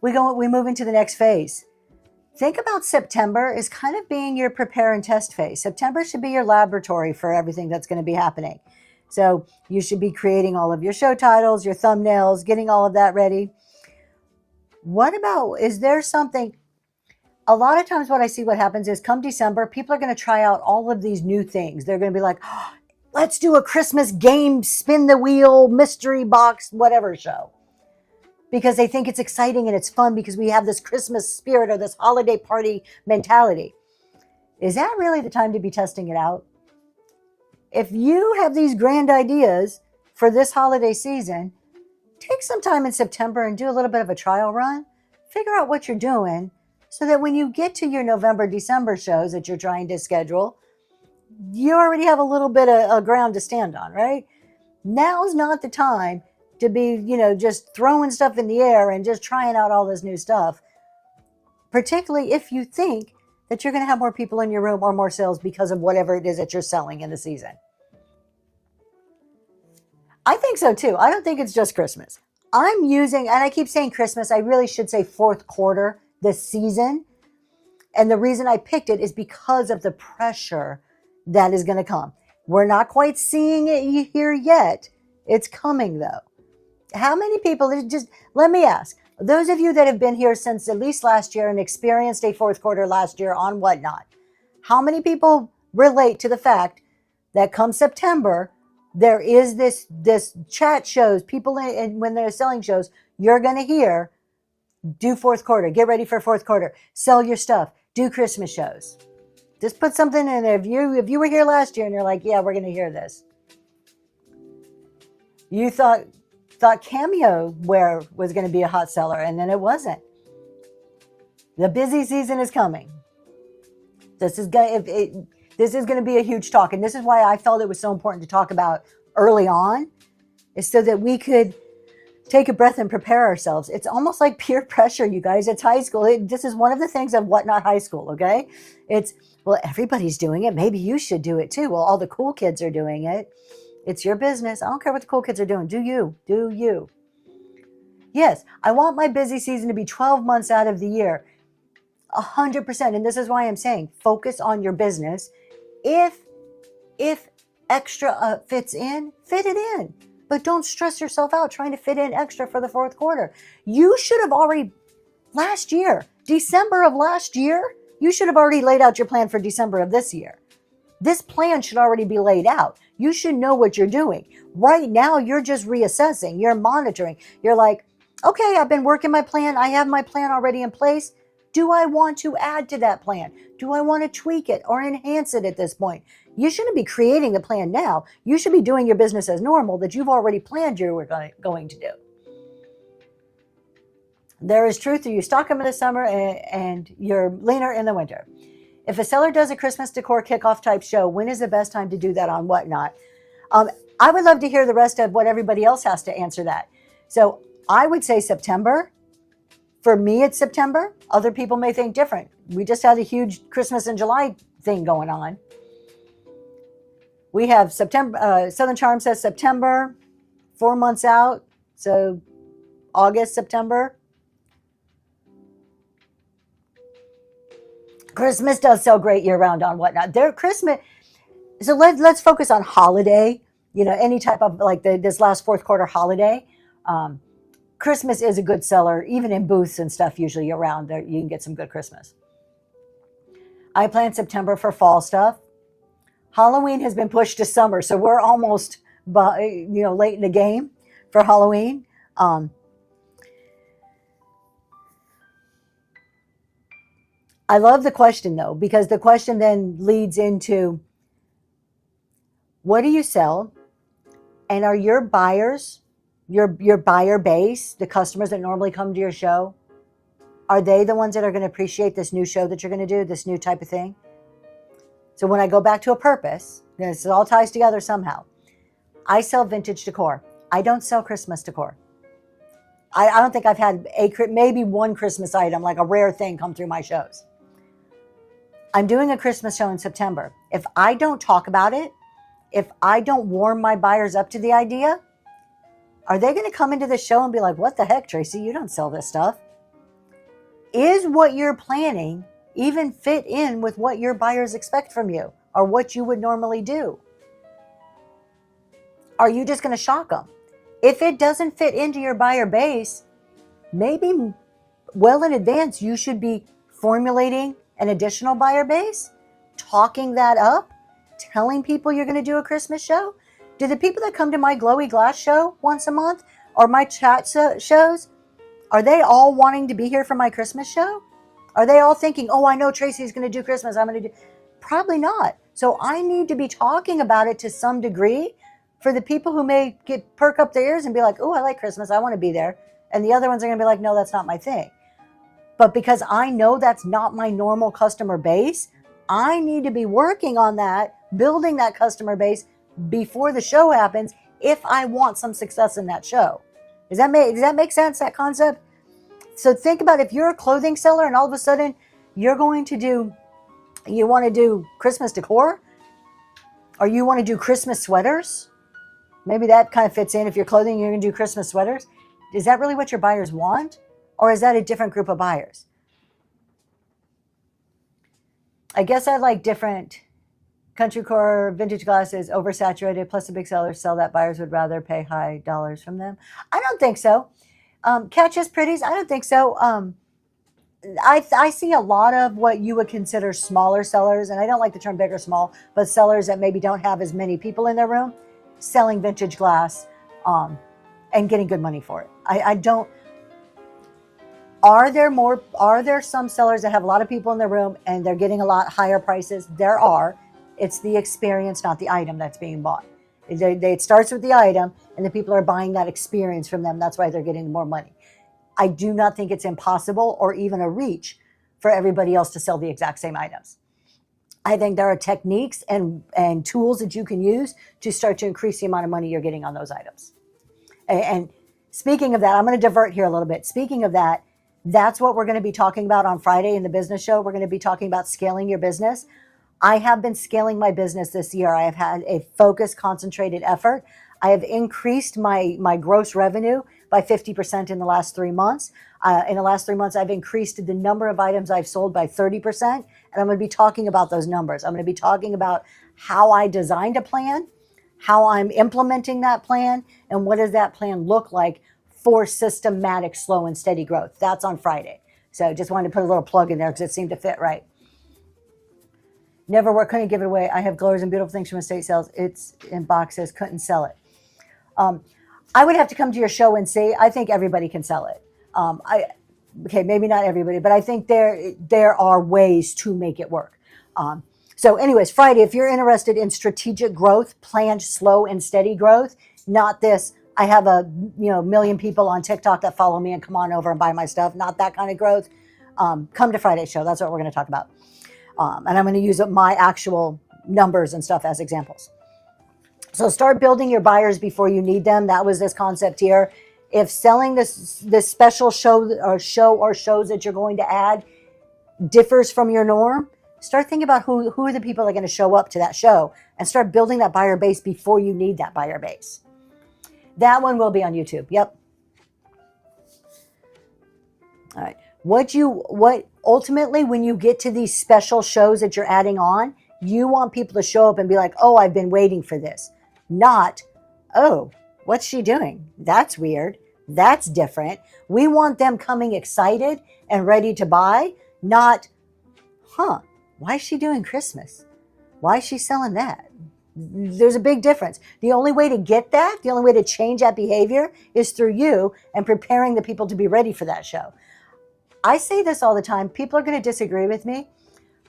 We move into the next phase. Think about September as kind of being your prepare and test phase. September should be your laboratory for everything that's going to be happening. So you should be creating all of your show titles, your thumbnails, getting all of that ready. What about, is there something? A lot of times what I see what happens is come December, people are going to try out all of these new things. They're going to be like, oh, let's do a Christmas game, spin the wheel, mystery box, whatever show. Because they think it's exciting and it's fun because we have this Christmas spirit or this holiday party mentality. Is that really the time to be testing it out? If you have these grand ideas for this holiday season, take some time in September and do a little bit of a trial run. Figure out what you're doing, so that when you get to your November, December shows that you're trying to schedule, you already have a little bit of ground to stand on, right? Now's not the time to be, just throwing stuff in the air and just trying out all this new stuff, particularly if you think that you're going to have more people in your room or more sales because of whatever it is that you're selling in the season. I think so too. I don't think it's just Christmas. I'm using, and I keep saying Christmas, I really should say fourth quarter this season. And the reason I picked it is because of the pressure that is going to come. We're not quite seeing it here yet. It's coming though. How many people, let me ask, those of you that have been here since at least last year and experienced a fourth quarter last year on whatnot, how many people relate to the fact that come September, there is this chat shows, people when they're selling shows, you're going to hear, do fourth quarter, get ready for fourth quarter, sell your stuff, do Christmas shows. Just put something in there. If you were here last year and you're like, yeah, we're going to hear this. You thought cameo wear was going to be a hot seller, and then it wasn't. The busy season is coming. This is going to be a huge talk, and this is why I felt it was so important to talk about early on, is so that we could take a breath and prepare ourselves. It's almost like peer pressure, you guys. It's high school. This is one of the things of Whatnot High School, okay? It's, well, everybody's doing it. Maybe you should do it too. Well, all the cool kids are doing it. It's your business. I don't care what the cool kids are doing. Do you. Do you. Yes, I want my busy season to be 12 months out of the year. 100%. And this is why I'm saying focus on your business. If extra fits in, fit it in. But don't stress yourself out trying to fit in extra for the fourth quarter. You should have already, last year, December of last year, you should have already laid out your plan for December of this year. This plan should already be laid out. You should know what you're doing. Right now, you're just reassessing. You're monitoring. You're like, okay, I've been working my plan. I have my plan already in place. Do I want to add to that plan? Do I want to tweak it or enhance it at this point? You shouldn't be creating the plan now. You should be doing your business as normal that you've already planned you were going to do. There is truth to you stock them in the summer and you're leaner in the winter. If a seller does a Christmas decor kickoff type show, when is the best time to do that on whatnot? I would love to hear the rest of what everybody else has to answer that. So I would say September. For me, it's September. Other people may think different. We just had a huge Christmas in July thing going on. We have September. Southern Charm says September, 4 months out. So August, September. Christmas does sell great year round on whatnot. Christmas. So let's focus on holiday. Any type of like this last fourth quarter holiday. Christmas is a good seller, even in booths and stuff. Usually year round, there you can get some good Christmas. I plan September for fall stuff. Halloween has been pushed to summer, so we're almost late in the game for Halloween. I love the question though, because the question then leads into what do you sell, and are your buyers, your buyer base, the customers that normally come to your show, are they the ones that are going to appreciate this new show that you're going to do, this new type of thing? So when I go back to a purpose, this all ties together somehow. I sell vintage decor. I don't sell Christmas decor. I don't think I've had maybe one Christmas item, like a rare thing, come through my shows. I'm doing a Christmas show in September. If I don't talk about it, if I don't warm my buyers up to the idea, are they going to come into the show and be like, what the heck, Tracy, you don't sell this stuff? Is what you're planning even fit in with what your buyers expect from you or what you would normally do? Are you just going to shock them? If it doesn't fit into your buyer base, maybe well in advance, you should be formulating an additional buyer base, talking that up, telling people you're going to do a Christmas show. Do the people that come to my glowy glass show once a month or my chat shows, are they all wanting to be here for my Christmas show? Are they all thinking, oh, I know Tracy's going to do Christmas, I'm going to do? Probably not. So I need to be talking about it to some degree for the people who may perk up their ears and be like, oh, I like Christmas, I want to be there. And the other ones are going to be like, no, that's not my thing. But because I know that's not my normal customer base, I need to be working on that, building that customer base before the show happens if I want some success in that show. Does that make sense, that concept? So think about if you're a clothing seller and all of a sudden you want to do Christmas decor, or you want to do Christmas sweaters. Maybe that kind of fits in. If you're clothing, you're going to do Christmas sweaters. Is that really what your buyers want? Or is that a different group of buyers? I guess I like different. Country core vintage glasses, oversaturated, plus the big sellers sell that buyers would rather pay high dollars from them. I don't think so. Catch as pretties, I don't think so. I see a lot of what you would consider smaller sellers, and I don't like the term big or small, but sellers that maybe don't have as many people in their room selling vintage glass and getting good money for it. I don't. Are there some sellers that have a lot of people in their room and they're getting a lot higher prices? There are. It's the experience, not the item that's being bought. It starts with the item, and the people are buying that experience from them. That's why they're getting more money. I do not think it's impossible or even a reach for everybody else to sell the exact same items. I think there are techniques and tools that you can use to start to increase the amount of money you're getting on those items. And speaking of that, I'm going to divert here a little bit. Speaking of that, that's what we're going to be talking about on Friday in the business show. We're going to be talking about scaling your business. I have been scaling my business this year. I have had a focused, concentrated effort. I have increased my gross revenue by 50% in the last 3 months. In the last 3 months, I've increased the number of items I've sold by 30%. And I'm going to be talking about those numbers. I'm going to be talking about how I designed a plan, how I'm implementing that plan, and what does that plan look like for systematic, slow, and steady growth. That's on Friday. So just wanted to put a little plug in there because it seemed to fit right. Never work, couldn't give it away. I have glowers and beautiful things from estate sales. It's in boxes, couldn't sell it. I would have to come to your show and see. I think everybody can sell it. Okay, maybe not everybody, but I think there are ways to make it work. So anyways, Friday, if you're interested in strategic growth, planned slow and steady growth, not this, I have a million people on TikTok that follow me and come on over and buy my stuff, not that kind of growth. Come to Friday's show. That's what we're going to talk about. And I'm going to use my actual numbers and stuff as examples. So start building your buyers before you need them. That was this concept here. If selling this special show or shows that you're going to add differs from your norm, start thinking about who are the people that are going to show up to that show, and start building that buyer base before you need that buyer base. That one will be on YouTube. Yep. All right. What ultimately, when you get to these special shows that you're adding on, you want people to show up and be like, oh, I've been waiting for this. Not, oh, what's she doing? That's weird. That's different. We want them coming excited and ready to buy, not, why is she doing Christmas? Why is she selling that? There's a big difference. The only way to get that, the only way to change that behavior is through you and preparing the people to be ready for that show. I say this all the time. People are going to disagree with me,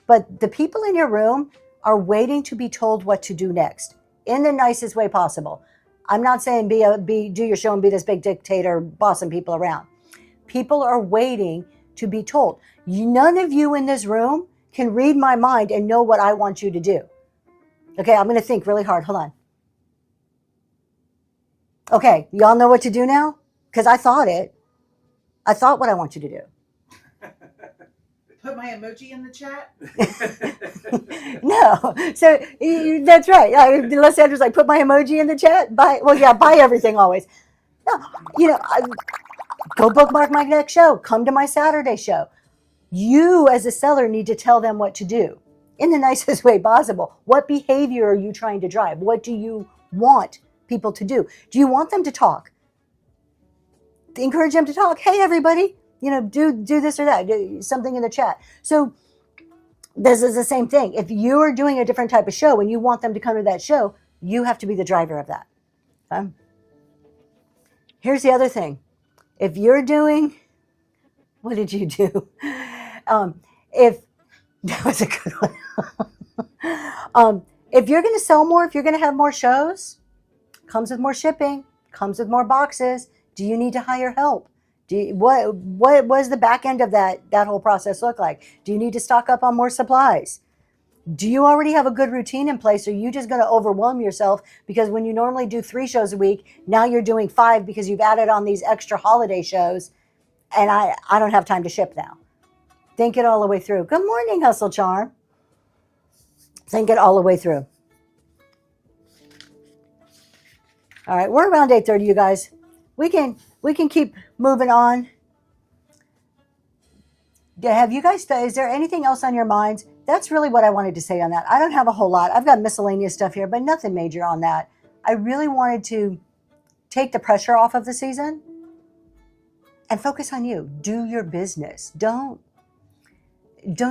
but the people in your room are waiting to be told what to do next in the nicest way possible. I'm not saying do your show and be this big dictator bossing people around. People are waiting to be told. None of you in this room can read my mind and know what I want you to do. Okay, I'm going to think really hard. Hold on. Okay, y'all know what to do now? Because I thought what I want you to do. Put my emoji in the chat. No, so that's right. Les Sanders like, put my emoji in the chat. Buy everything always. No, go bookmark my next show. Come to my Saturday show. You as a seller need to tell them what to do in the nicest way possible. What behavior are you trying to drive? What do you want people to do? Do you want them to talk? Encourage them to talk. Hey, everybody. Do this or that, do something in the chat. So this is the same thing. If you're doing a different type of show and you want them to come to that show, you have to be the driver of that. Okay? Here's the other thing. If you're doing, what did you do? That was a good one. If you're going to sell more, if you're going to have more shows, comes with more shipping, comes with more boxes. Do you need to hire help? What was the back end of that whole process look like? Do you need to stock up on more supplies? Do you already have a good routine in place? Or are you just going to overwhelm yourself because when you normally do 3 shows a week, now you're doing 5 because you've added on these extra holiday shows, and I don't have time to ship now. Think it all the way through. Good morning, Hustle Charm. Think it all the way through. All right, we're around 8:30, you guys. We can keep moving on. Have you guys, is there anything else on your minds? That's really what I wanted to say on that. I don't have a whole lot. I've got miscellaneous stuff here, but nothing major on that. I really wanted to take the pressure off of the season and focus on you. Do your business. Don't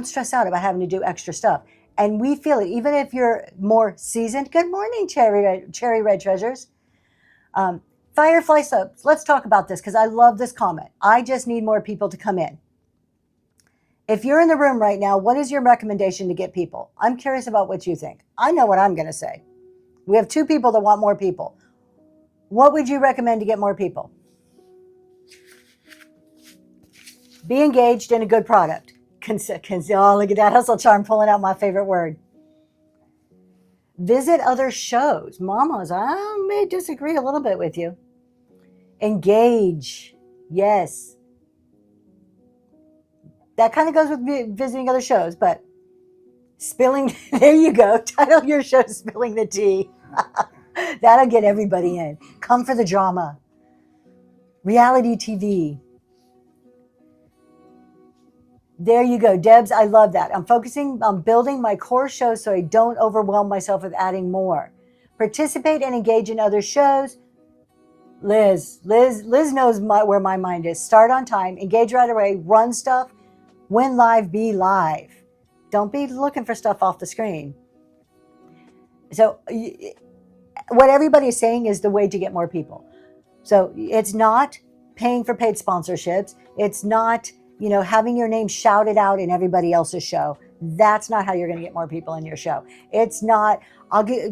stress out about having to do extra stuff. And we feel it, even if you're more seasoned. Good morning, Cherry Red Treasures. Firefly Soaps, let's talk about this because I love this comment. I just need more people to come in. If you're in the room right now, what is your recommendation to get people? I'm curious about what you think. I know what I'm going to say. We have 2 people that want more people. What would you recommend to get more people? Be engaged in a good product. Oh, look at that Hustle Charm pulling out my favorite word. Visit other shows. Mamas, I may disagree a little bit with you. Engage. Yes. That kind of goes with visiting other shows, but spilling, there you go. Title your show Spilling the Tea. That'll get everybody in. Come for the drama. Reality TV. There you go. Debs, I love that. I'm focusing on building my core shows so I don't overwhelm myself with adding more. Participate and engage in other shows. Liz knows where my mind is. Start on time, engage right away, run stuff. When live, be live. Don't be looking for stuff off the screen. So what everybody is saying is the way to get more people. So it's not paying for paid sponsorships. It's not, having your name shouted out in everybody else's show. That's not how you're going to get more people in your show. It's not,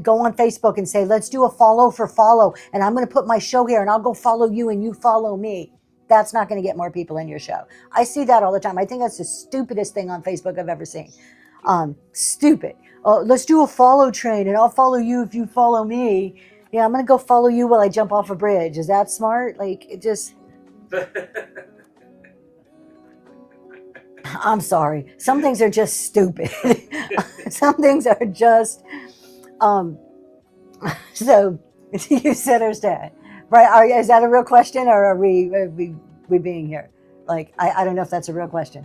go on Facebook and say, let's do a follow for follow. And I'm going to put my show here and I'll go follow you and you follow me. That's not going to get more people in your show. I see that all the time. I think that's the stupidest thing on Facebook I've ever seen. Stupid. Oh, let's do a follow train and I'll follow you if you follow me. Yeah, I'm going to go follow you while I jump off a bridge. Is that smart? Like, it just... I'm sorry. Some things are just stupid. Some things are just... So, you said or stay. Right? Is that a real question, or are we being here? Like, I don't know if that's a real question.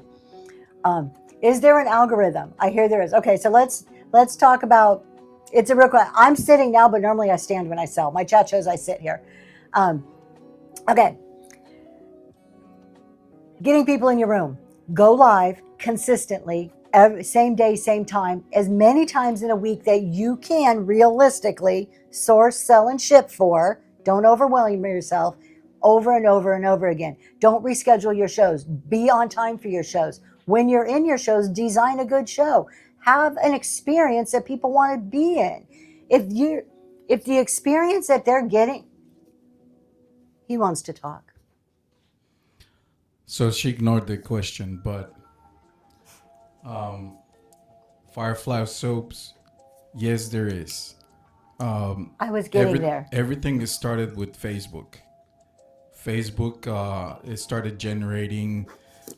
Is there an algorithm? I hear there is. Okay, so let's talk about. It's a real question. I'm sitting now, but normally I stand when I sell. My chat shows I sit here. Okay. Getting people in your room. Go live consistently, same day, same time, as many times in a week that you can realistically source, sell, and ship for. Don't overwhelm yourself over and over and over again. Don't reschedule your shows. Be on time for your shows. When you're in your shows, design a good show. Have an experience that people want to be in. If the experience that they're getting, he wants to talk. So she ignored the question, but Firefly soaps, yes, there is. I was getting there. Everything is started with Facebook. Facebook, it started generating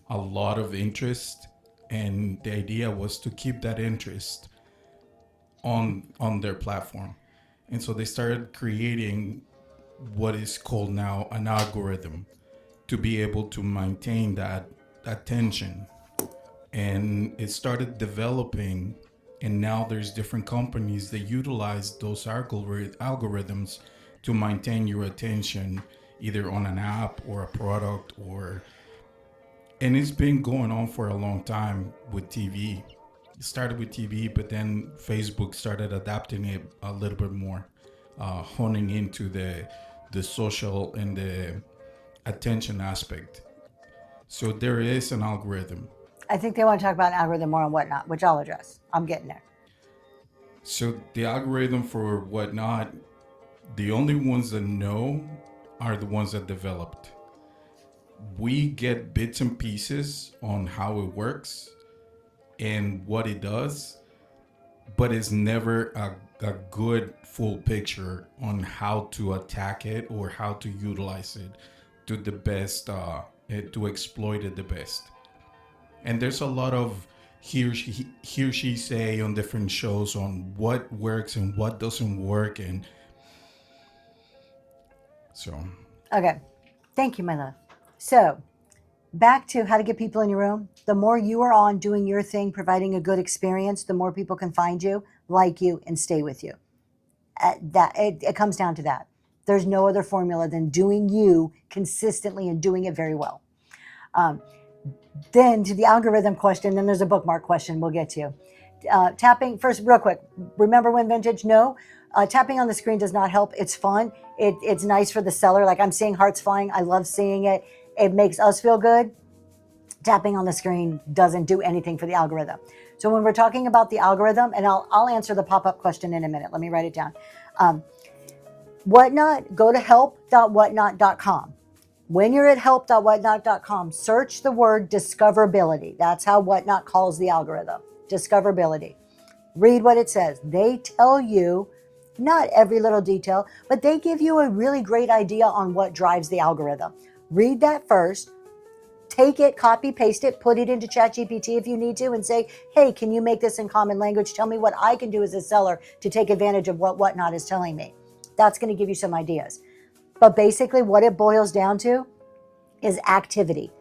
a lot of interest, and the idea was to keep that interest on their platform. And so they started creating what is called now an algorithm to be able to maintain that attention. And it started developing, and now there's different companies that utilize those algorithms to maintain your attention, either on an app or a product, and it's been going on for a long time with TV. It started with TV, but then Facebook started adapting it a little bit more, honing into the social and the attention aspect. So there is an algorithm. I think they want to talk about an algorithm more and whatnot, which I'll address. I'm getting there. So the algorithm for whatnot, the only ones that know are the ones that developed. We get bits and pieces on how it works and what it does, but it's never a good full picture on how to attack it or how to utilize it to the best, to exploit it the best. And there's a lot of he or she say on different shows on what works and what doesn't work, and so. Okay, thank you, my love. So, back to how to get people in your room. The more you are on doing your thing, providing a good experience, the more people can find you, like you, and stay with you. It comes down to that. There's no other formula than doing you consistently and doing it very well. Then to the algorithm question, then there's a bookmark question we'll get to. Tapping, first, real quick, remember when vintage? No. Tapping on the screen does not help. It's fun. It's nice for the seller. Like, I'm seeing hearts flying. I love seeing it. It makes us feel good. Tapping on the screen doesn't do anything for the algorithm. So when we're talking about the algorithm, and I'll answer the pop-up question in a minute. Let me write it down. Whatnot, go to help.whatnot.com. When you're at help.whatnot.com, search the word discoverability. That's how Whatnot calls the algorithm. Discoverability. Read what it says. They tell you, not every little detail, but they give you a really great idea on what drives the algorithm. Read that first. Take it, copy, paste it, put it into ChatGPT if you need to, and say, hey, can you make this in common language? Tell me what I can do as a seller to take advantage of what Whatnot is telling me. That's going to give you some ideas. But basically what it boils down to is activity.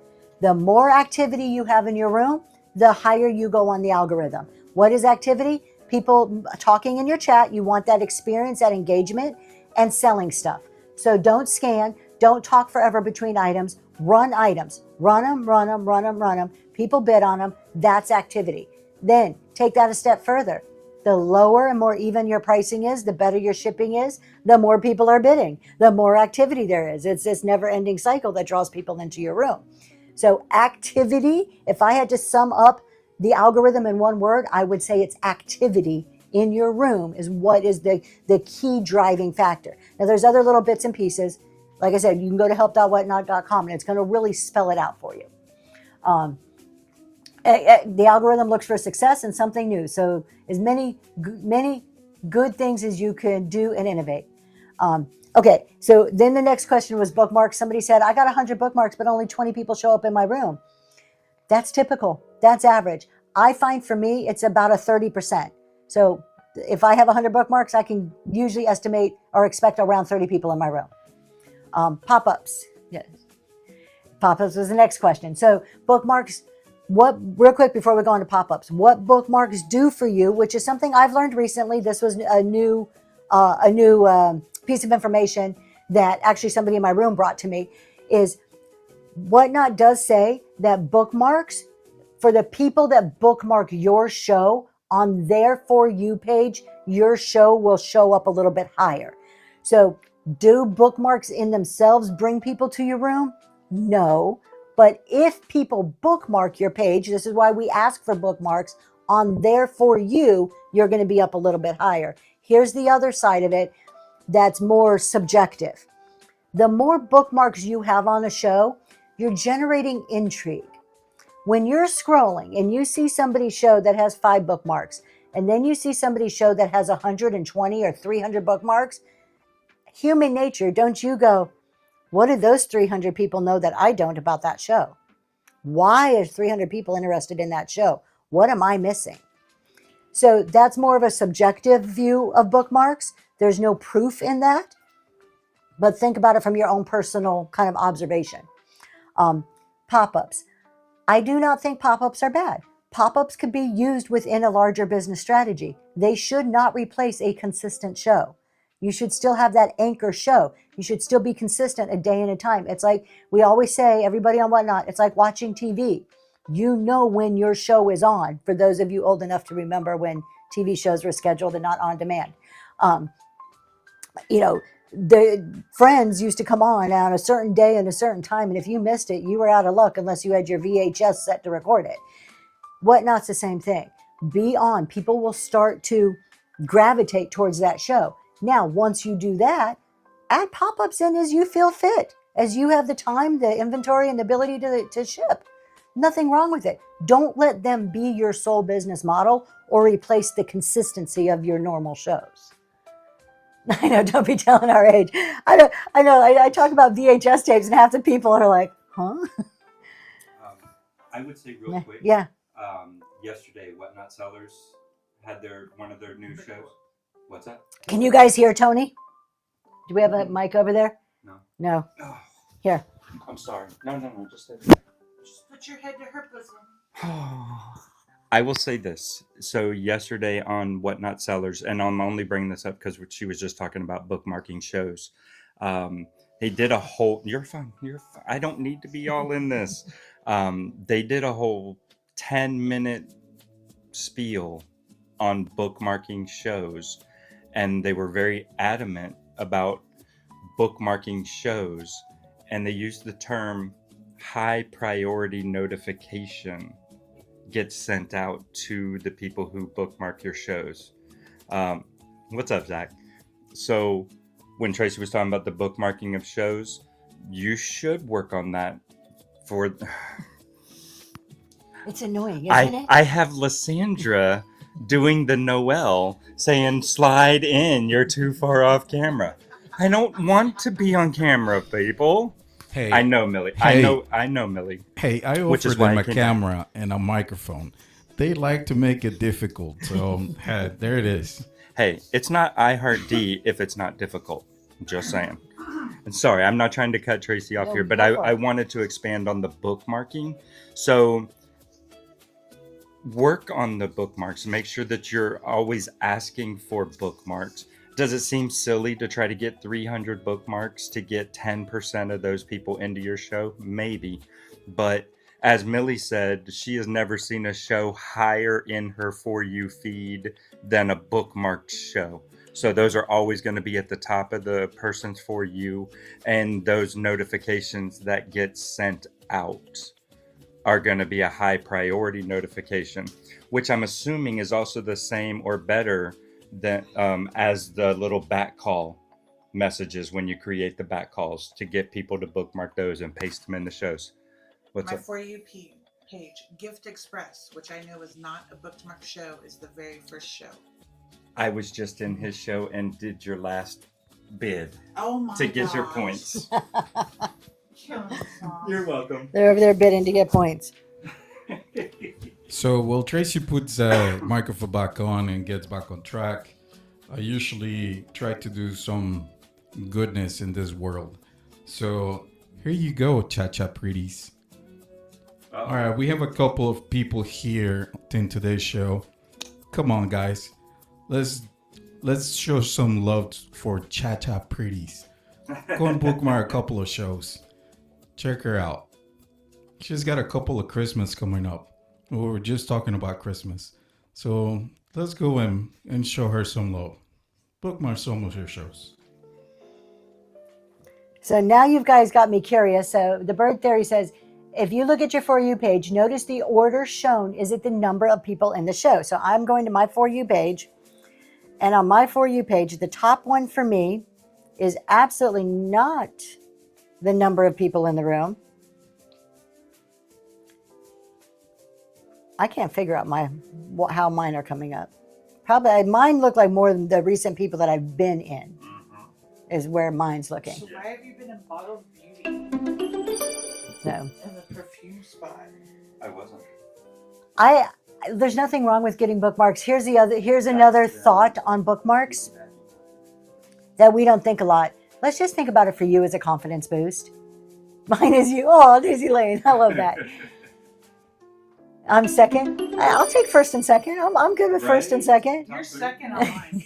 The more activity you have in your room, the higher you go on the algorithm. What is activity? People talking in your chat. You want that experience, that engagement, and selling stuff. So don't scan. Don't talk forever between items. Run items. Run them. People bid on them. That's activity. Then take that a step further. The lower and more even your pricing is, the better your shipping is, the more people are bidding, the more activity there is. It's this never-ending cycle that draws people into your room. So activity, if I had to sum up the algorithm in one word, I would say it's activity in your room is what is the key driving factor. Now, there's other little bits and pieces. Like I said, you can go to help.whatnot.com and it's going to really spell it out for you. The algorithm looks for success and something new. So as many good things as you can do and innovate. Okay, so then the next question was bookmarks. Somebody said, I got 100 bookmarks, but only 20 people show up in my room. That's typical. That's average. I find for me, it's about a 30%. So if I have 100 bookmarks, I can usually estimate or expect around 30 people in my room. Pop-ups. Yes. Pop-ups was the next question. So bookmarks, real quick before we go on to pop-ups, what bookmarks do for you, which is something I've learned recently. This was a new piece of information that actually somebody in my room brought to me, is Whatnot does say that bookmarks, for the people that bookmark your show on their For You page, your show will show up a little bit higher. So do bookmarks in themselves bring people to your room? No. But if people bookmark your page, this is why we ask for bookmarks on their For You, you're going to be up a little bit higher. Here's the other side of it that's more subjective. The more bookmarks you have on a show, you're generating intrigue. When you're scrolling and you see somebody's show that has 5 bookmarks, and then you see somebody's show that has 120 or 300 bookmarks, human nature, don't you go, what do those 300 people know that I don't about that show? Why are 300 people interested in that show? What am I missing? So that's more of a subjective view of bookmarks. There's no proof in that, but think about it from your own personal kind of observation. Pop-ups. I do not think pop-ups are bad. Pop-ups could be used within a larger business strategy. They should not replace a consistent show. You should still have that anchor show. You should still be consistent a day and a time. It's like we always say, everybody on Whatnot, it's like watching TV. You know when your show is on, for those of you old enough to remember when TV shows were scheduled and not on demand. The Friends used to come on a certain day and a certain time, and if you missed it, you were out of luck unless you had your VHS set to record it. Whatnot's the same thing. Be on. People will start to gravitate towards that show. Now, once you do that, add pop-ups in as you feel fit, as you have the time, the inventory, and the ability to ship. Nothing wrong with it. Don't let them be your sole business model or replace the consistency of your normal shows. I know, don't be telling our age. I talk about VHS tapes and half the people are like, huh? I would say real quick. Yeah. Yesterday, Whatnot Sellers had one of their new shows. What's that? Can you guys hear Tony? Do we have a mic over there? No. No. Oh, Here. I'm sorry. No, just stay Just put your head to her bosom. I will say this. So yesterday on Whatnot Sellers, and I'm only bringing this up because she was just talking about bookmarking shows. They did a whole. You're fine. I don't need to be all in this. They did a whole 10-minute spiel on bookmarking shows, and they were very adamant about bookmarking shows, and they used the term high priority notification gets sent out to the people who bookmark your shows. What's up, Zach? So when Tracy was talking about the bookmarking of shows, you should work on that for... It's annoying, isn't it? I have Lysandra doing the Noel saying, slide in, you're too far off camera. I don't want to be on camera, people. Hey, I know, Millie. Hey. I know, Millie. Hey, I Which is offered why them I a came camera and a microphone. They like to make it difficult. So there it is. Hey, it's not iHeartD if it's not difficult. Just saying. And sorry, I'm not trying to cut Tracy off here, but I wanted to expand on the bookmarking. So work on the bookmarks. Make sure that you're always asking for bookmarks. Does it seem silly to try to get 300 bookmarks to get 10% of those people into your show? Maybe. But as Millie said, she has never seen a show higher in her For You feed than a bookmarked show. So those are always going to be at the top of the person's For You, and those notifications that get sent out are going to be a high priority notification, which I'm assuming is also the same or better than as the little back call messages when you create the back calls to get people to bookmark those and paste them in the shows. What's My up? For You page, Gift Express, which I know is not a bookmark show, is the very first show. I was just in his show and did your last bid Oh my to get your gosh. points. Killing me, Sauce. You're welcome. They're over there bidding to get points. So while Tracy puts the microphone back on and gets back on track, I usually try to do some goodness in this world. So here you go, Cha-Cha Pretties. All right, we have a couple of people here in today's show. Come on, guys. Let's show some love for Cha-Cha Pretties. Go and bookmark a couple of shows. Check her out. She's got a couple of Christmas coming up. We were just talking about Christmas. So let's go and show her some love. Bookmark some of her shows. So now you guys got me curious. So the bird theory says, if you look at your For You page, notice the order shown is it the number of people in the show. So I'm going to my For You page. And on my For You page, the top one for me is absolutely not the number of people in the room. I can't figure out how mine are coming up. Probably mine look like more than the recent people that I've been in is where mine's looking. So why have you been in Bottled Beauty No. in the perfume spot? I wasn't. There's nothing wrong with getting bookmarks. Here's another thought on bookmarks that we don't think a lot. Let's just think about it for you as a confidence boost. Mine is you. Oh, Daisy Lane. I love that. I'm second. I'll take first and second. I'm good with first and second. You're second on mine.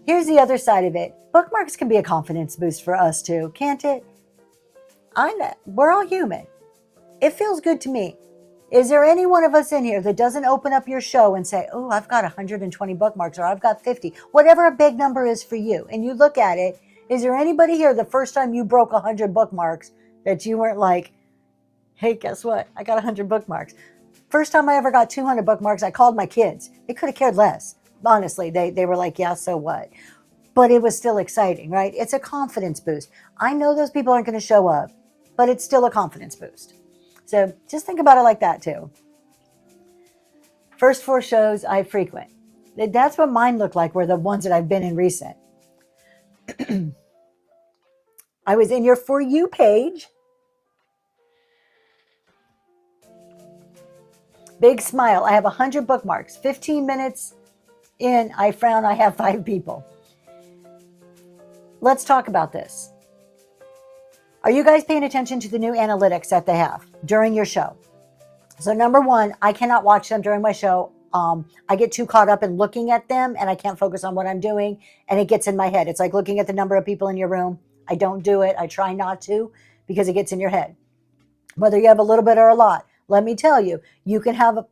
Here's the other side of it. Bookmarks can be a confidence boost for us too, can't it? I know. We're all human. It feels good to me. Is there any one of us in here that doesn't open up your show and say, oh, I've got 120 bookmarks or I've got 50, whatever a big number is for you, and you look at it, is there anybody here the first time you broke 100 bookmarks that you weren't like, hey, guess what? I got 100 bookmarks. First time I ever got 200 bookmarks, I called my kids. They could have cared less. Honestly, they were like, yeah, so what? But it was still exciting, right? It's a confidence boost. I know those people aren't going to show up, but it's still a confidence boost. So just think about it like that too. First 4 shows I frequent. That's what mine look like, were the ones that I've been in recent. I was in your For You page. Big smile. I have 100 bookmarks. 15 minutes in, I found I have 5 people. Let's talk about this. Are you guys paying attention to the new analytics that they have during your show? So number one, I cannot watch them during my show. I get too caught up in looking at them and I can't focus on what I'm doing and it gets in my head. It's like looking at the number of people in your room. I don't do it. I try not to because it gets in your head. Whether you have a little bit or a lot, let me tell you, you can have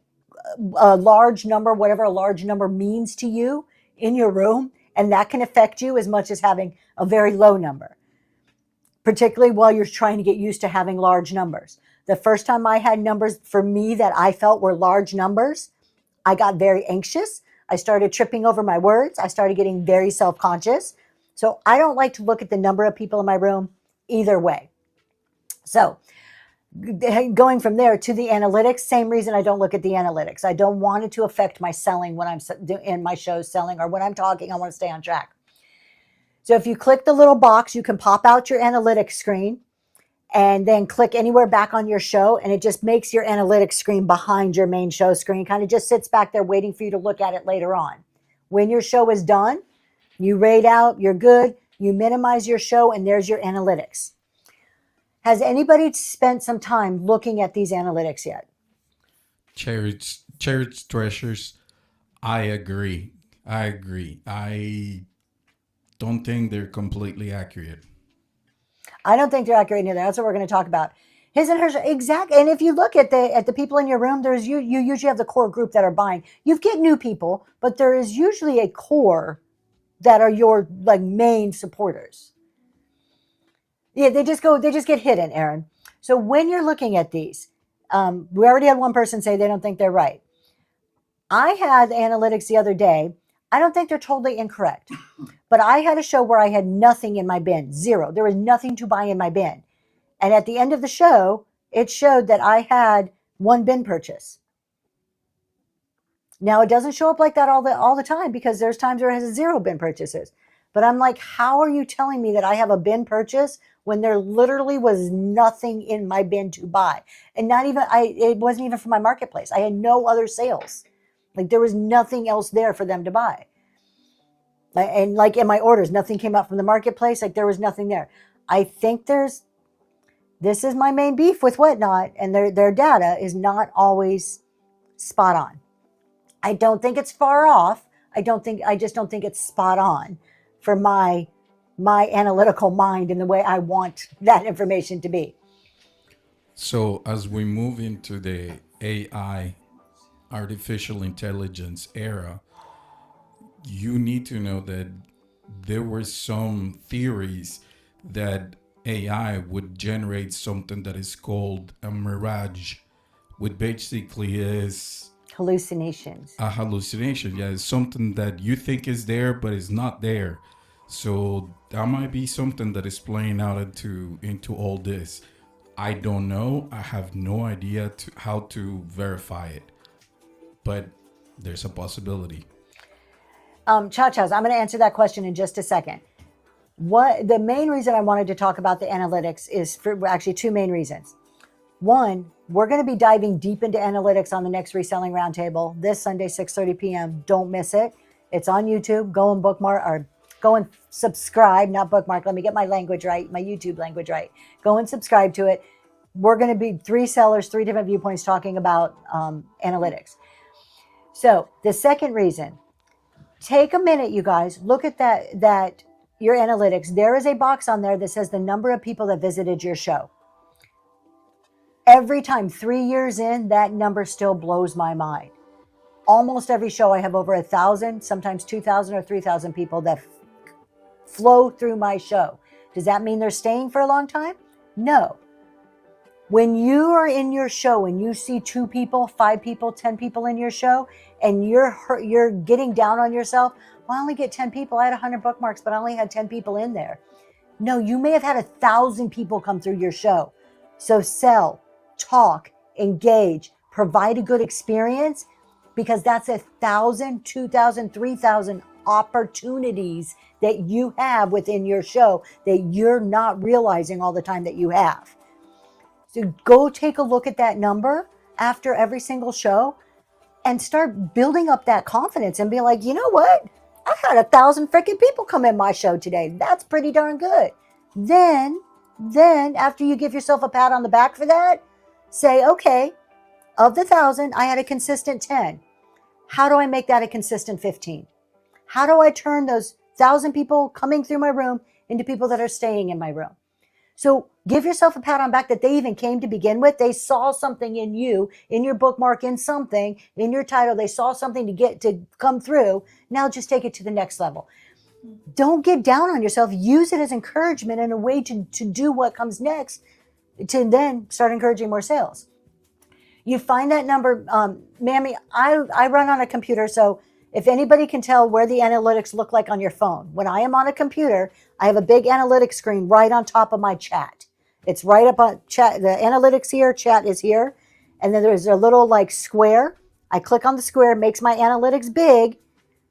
a large number, whatever a large number means to you in your room, and that can affect you as much as having a very low number, particularly while you're trying to get used to having large numbers. The first time I had numbers for me that I felt were large numbers, I got very anxious. I started tripping over my words. I started getting very self-conscious. So I don't like to look at the number of people in my room either way. So going from there to the analytics, same reason I don't look at the analytics. I don't want it to affect my selling when I'm in my shows selling or when I'm talking. I want to stay on track. So if you click the little box, you can pop out your analytics screen and then click anywhere back on your show. And it just makes your analytics screen behind your main show screen. Kind of just sits back there waiting for you to look at it later on. When your show is done, you rate out, you're good, you minimize your show, and there's your analytics. Has anybody spent some time looking at these analytics yet? Cherished treasures. I agree. I don't think they're completely accurate. I don't think they're accurate either. That's what we're going to talk about. His and hers, exactly. And if you look at the people in your room, there's you usually have the core group that are buying. You get new people, but there is usually a core that are your like main supporters. Yeah, they just get hidden, Aaron. So when you're looking at these, We already had one person say they don't think they're right. I had analytics the other day. I don't think they're totally incorrect, but I had a show where I had nothing in my bin, zero. There was nothing to buy in my bin. And at the end of the show, it showed that I had one bin purchase. Now, it doesn't show up like that all the time, because there's times where it has zero bin purchases. But I'm like, how are you telling me that I have a bin purchase when there literally was nothing in my bin to buy? And not even, it wasn't even for my marketplace. I had no other sales. Like, there was nothing else there for them to buy. And like in my orders, nothing came up from the marketplace. Like, there was nothing there. I think this is my main beef with Whatnot, and their data is not always spot on. I don't think it's far off. I just don't think it's spot on for my analytical mind and the way I want that information to be. So as we move into the AI, artificial intelligence era, you need to know that there were some theories that AI would generate something that is called a mirage, which basically is Hallucinations. a hallucination. Yeah, it's something that you think is there, but it's not there. So that might be something that is playing out into all this. I don't know. I have no idea how to verify it, but there's a possibility. Cha-Chas, I'm going to answer that question in just a second. What the main reason I wanted to talk about the analytics is for actually two main reasons. One, we're going to be diving deep into analytics on the next Reselling Roundtable this Sunday, 6:30 p.m. Don't miss it. It's on YouTube. Go and bookmark, or go and subscribe, not bookmark. Let me get my language right, my YouTube language right. Go and subscribe to it. We're going to be three sellers, three different viewpoints talking about analytics. So the second reason, take a minute, you guys, look at that your analytics. There is a box on there that says the number of people that visited your show. Every time, 3 years in, that number still blows my mind. Almost every show I have over 1,000, sometimes 2,000 or 3,000 people that flow through my show. Does that mean they're staying for a long time? No. When you are in your show and you see 2 people, 5 people, 10 people in your show, and you're getting down on yourself, well, I only get 10 people. I had 100 bookmarks, but I only had 10 people in there. No, you may have had 1,000 people come through your show. So sell, talk, engage, provide a good experience, because that's 1,000, 2,000, 3,000 opportunities that you have within your show that you're not realizing all the time that you have. So go take a look at that number after every single show and start building up that confidence and be like, you know what? I had 1,000 freaking people come in my show today. That's pretty darn good. Then after you give yourself a pat on the back for that, say, okay, of the 1,000, I had a consistent 10. How do I make that a consistent 15? How do I turn those 1,000 people coming through my room into people that are staying in my room? So give yourself a pat on the back that they even came to begin with. They saw something in you, in your bookmark, in something, in your title. They saw something to come through. Now just take it to the next level. Don't get down on yourself. Use it as encouragement and a way to do what comes next, to then start encouraging more sales. You find that number, Mammy, I run on a computer, so if anybody can tell where the analytics look like on your phone, when I am on a computer, I have a big analytics screen right on top of my chat. It's right up on chat. The analytics here, chat is here. And then there's a little like square. I click on the square, makes my analytics big.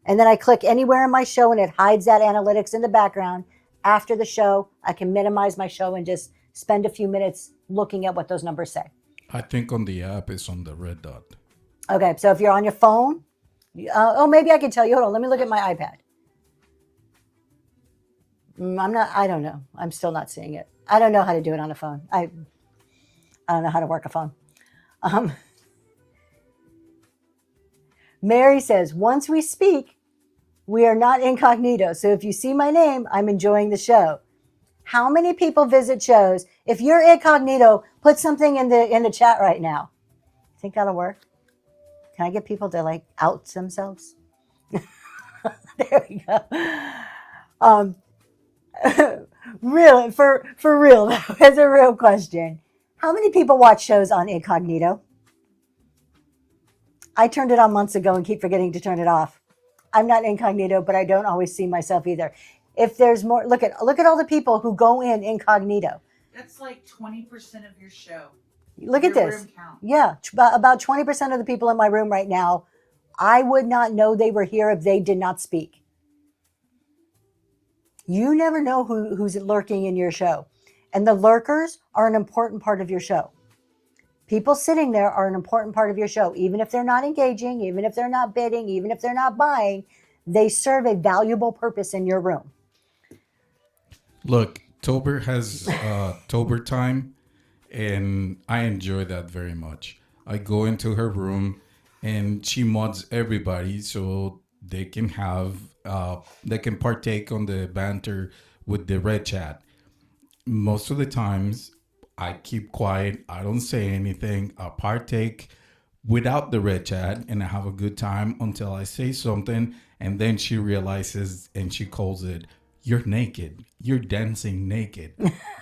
And then I click anywhere in my show and it hides that analytics in the background. After the show, I can minimize my show and just spend a few minutes looking at what those numbers say. I think on the app it's on the red dot. Okay, so if you're on your phone, maybe I can tell you. Hold on, let me look at my iPad. I don't know. I'm still not seeing it. I don't know how to do it on a phone. I don't know how to work a phone. Mary says, once we speak, we are not incognito. So if you see my name, I'm enjoying the show. How many people visit shows? If you're incognito, put something in the chat right now. Think that'll work? Can I get people to like out themselves? There we go. Real, for real, that's a real question. How many people watch shows on incognito? I turned it on months ago and keep forgetting to turn it off. I'm not incognito, but I don't always see myself either. If there's more, look at all the people who go in incognito. That's like 20% of your show. Look at this. Yeah, about 20% of the people in my room right now, I would not know they were here if they did not speak. You never know who's lurking in your show. And the lurkers are an important part of your show. People sitting there are an important part of your show. Even if they're not engaging, even if they're not bidding, even if they're not buying, they serve a valuable purpose in your room. Look, Tober has Tober time, and I enjoy that very much. I go into her room, and she mods everybody so they can they can partake on the banter with the red chat. Most of the times, I keep quiet. I don't say anything. I partake without the red chat, and I have a good time until I say something, and then she realizes and she calls it, "You're naked. You're dancing naked."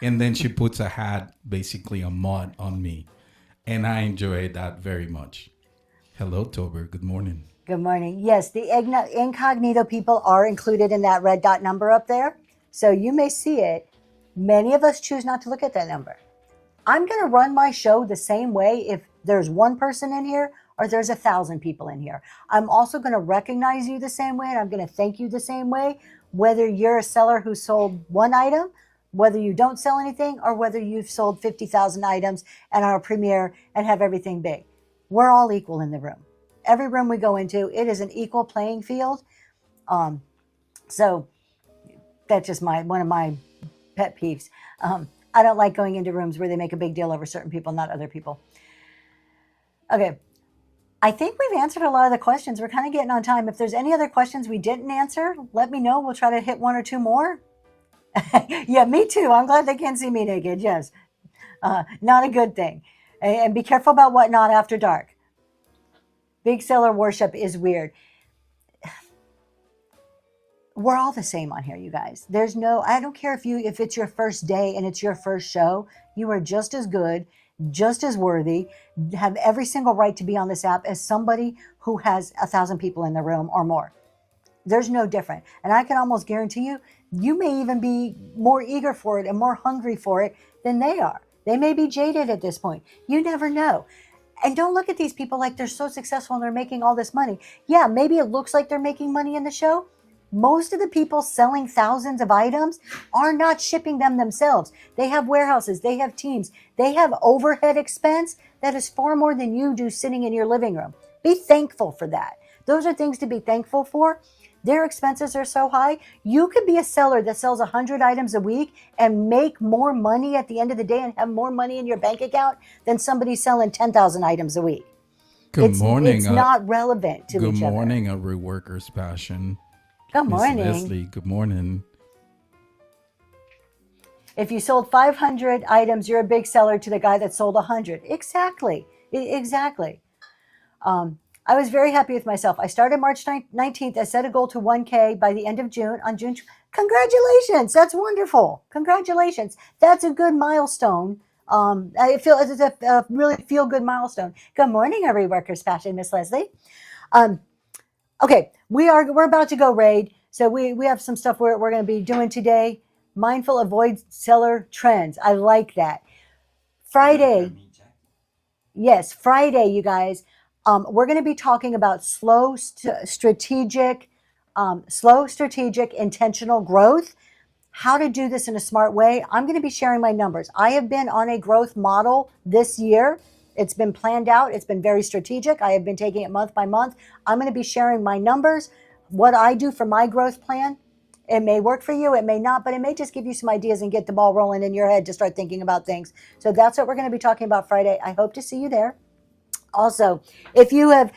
And then she puts a hat, basically a mod on me. And I enjoy that very much. Hello, Tober. Good morning. Good morning. Yes, the incognito people are included in that red dot number up there. So you may see it. Many of us choose not to look at that number. I'm going to run my show the same way if there's one person in here or there's 1,000 people in here. I'm also going to recognize you the same way, and I'm going to thank you the same way, whether you're a seller who sold one item, whether you don't sell anything, or whether you've sold 50,000 items and are a premier and have everything big. We're all equal in the room. Every room we go into, it is an equal playing field. So that's just one of my pet peeves. I don't like going into rooms where they make a big deal over certain people, not other people. Okay. I think we've answered a lot of the questions. We're kind of getting on time. If there's any other questions we didn't answer, let me know. We'll try to hit one or two more. Yeah, me too. I'm glad they can't see me naked. Yes. Not a good thing. And be careful about whatnot after dark. Big seller worship is weird. We're all the same on here, you guys. I don't care if it's your first day and it's your first show, you are just as good, just as worthy, have every single right to be on this app as somebody who has 1,000 people in the room or more. There's no different. And I can almost guarantee you, you may even be more eager for it and more hungry for it than they are. They may be jaded at this point. You never know. And don't look at these people like they're so successful and they're making all this money. Yeah, maybe it looks like they're making money in the show. Most of the people selling thousands of items are not shipping them themselves. They have warehouses, they have teams, they have overhead expense that is far more than you do sitting in your living room. Be thankful for that. Those are things to be thankful for. Their expenses are so high. You could be a seller that sells 100 items a week and make more money at the end of the day and have more money in your bank account than somebody selling 10,000 items a week. Good morning. It's not relevant to each other. Good morning, a reworker's passion. Good Miss morning. Leslie, good morning. If you sold 500 items, you're a big seller to the guy that sold 100. Exactly. Exactly. I was very happy with myself. I started March 19th. I set a goal to 1K by the end of June. On June, congratulations. That's wonderful. Congratulations. That's a good milestone. I feel it's a really feel good milestone. Good morning, every worker's passion, Miss Leslie. Okay, we're about to go raid. So we have some stuff we're going to be doing today. Mindful avoid seller trends. I like that. Friday. Yes, Friday, you guys. We're going to be talking about slow, strategic, intentional growth. How to do this in a smart way. I'm going to be sharing my numbers. I have been on a growth model this year. It's been planned out. It's been very strategic. I have been taking it month by month. I'm going to be sharing my numbers, what I do for my growth plan. It may work for you. It may not, but it may just give you some ideas and get the ball rolling in your head to start thinking about things. So that's what we're going to be talking about Friday. I hope to see you there. Also, if you have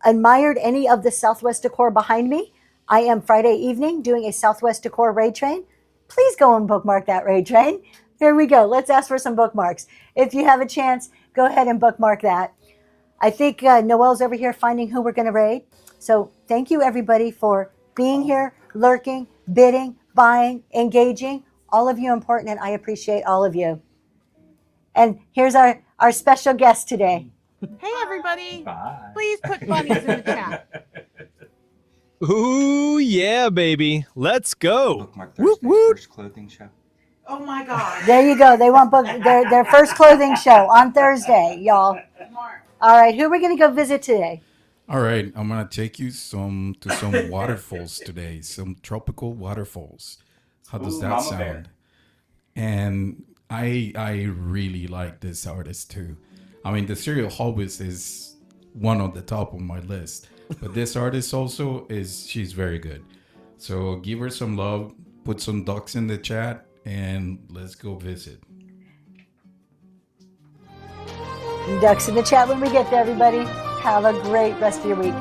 admired any of the Southwest Decor behind me, I am Friday evening doing a Southwest Decor raid train. Please go and bookmark that raid train. Here we go. Let's ask for some bookmarks. If you have a chance, go ahead and bookmark that. I think Noelle's over here finding who we're going to raid. So thank you, everybody, for being here, lurking, bidding, buying, engaging. All of you important, and I appreciate all of you. And here's our special guest today. Hey, everybody. Bye. Please put bunnies in the chat. Ooh, yeah, baby. Let's go. Bookmark Woot Thursday, woot. first clothing show. Oh my God. There you go. They want their first clothing show on Thursday, y'all. All right, who are we going to go visit today? All right, I'm gonna take you to some waterfalls today, some tropical waterfalls. How does Ooh, that Mama sound? Bear. And I really like this artist too. I mean, the Serial Hobbits is one on the top of my list, but this artist also she's very good. So give her some love, put some ducks in the chat, and let's go visit. Ducks in the chat when we get there, everybody. Have a great rest of your week.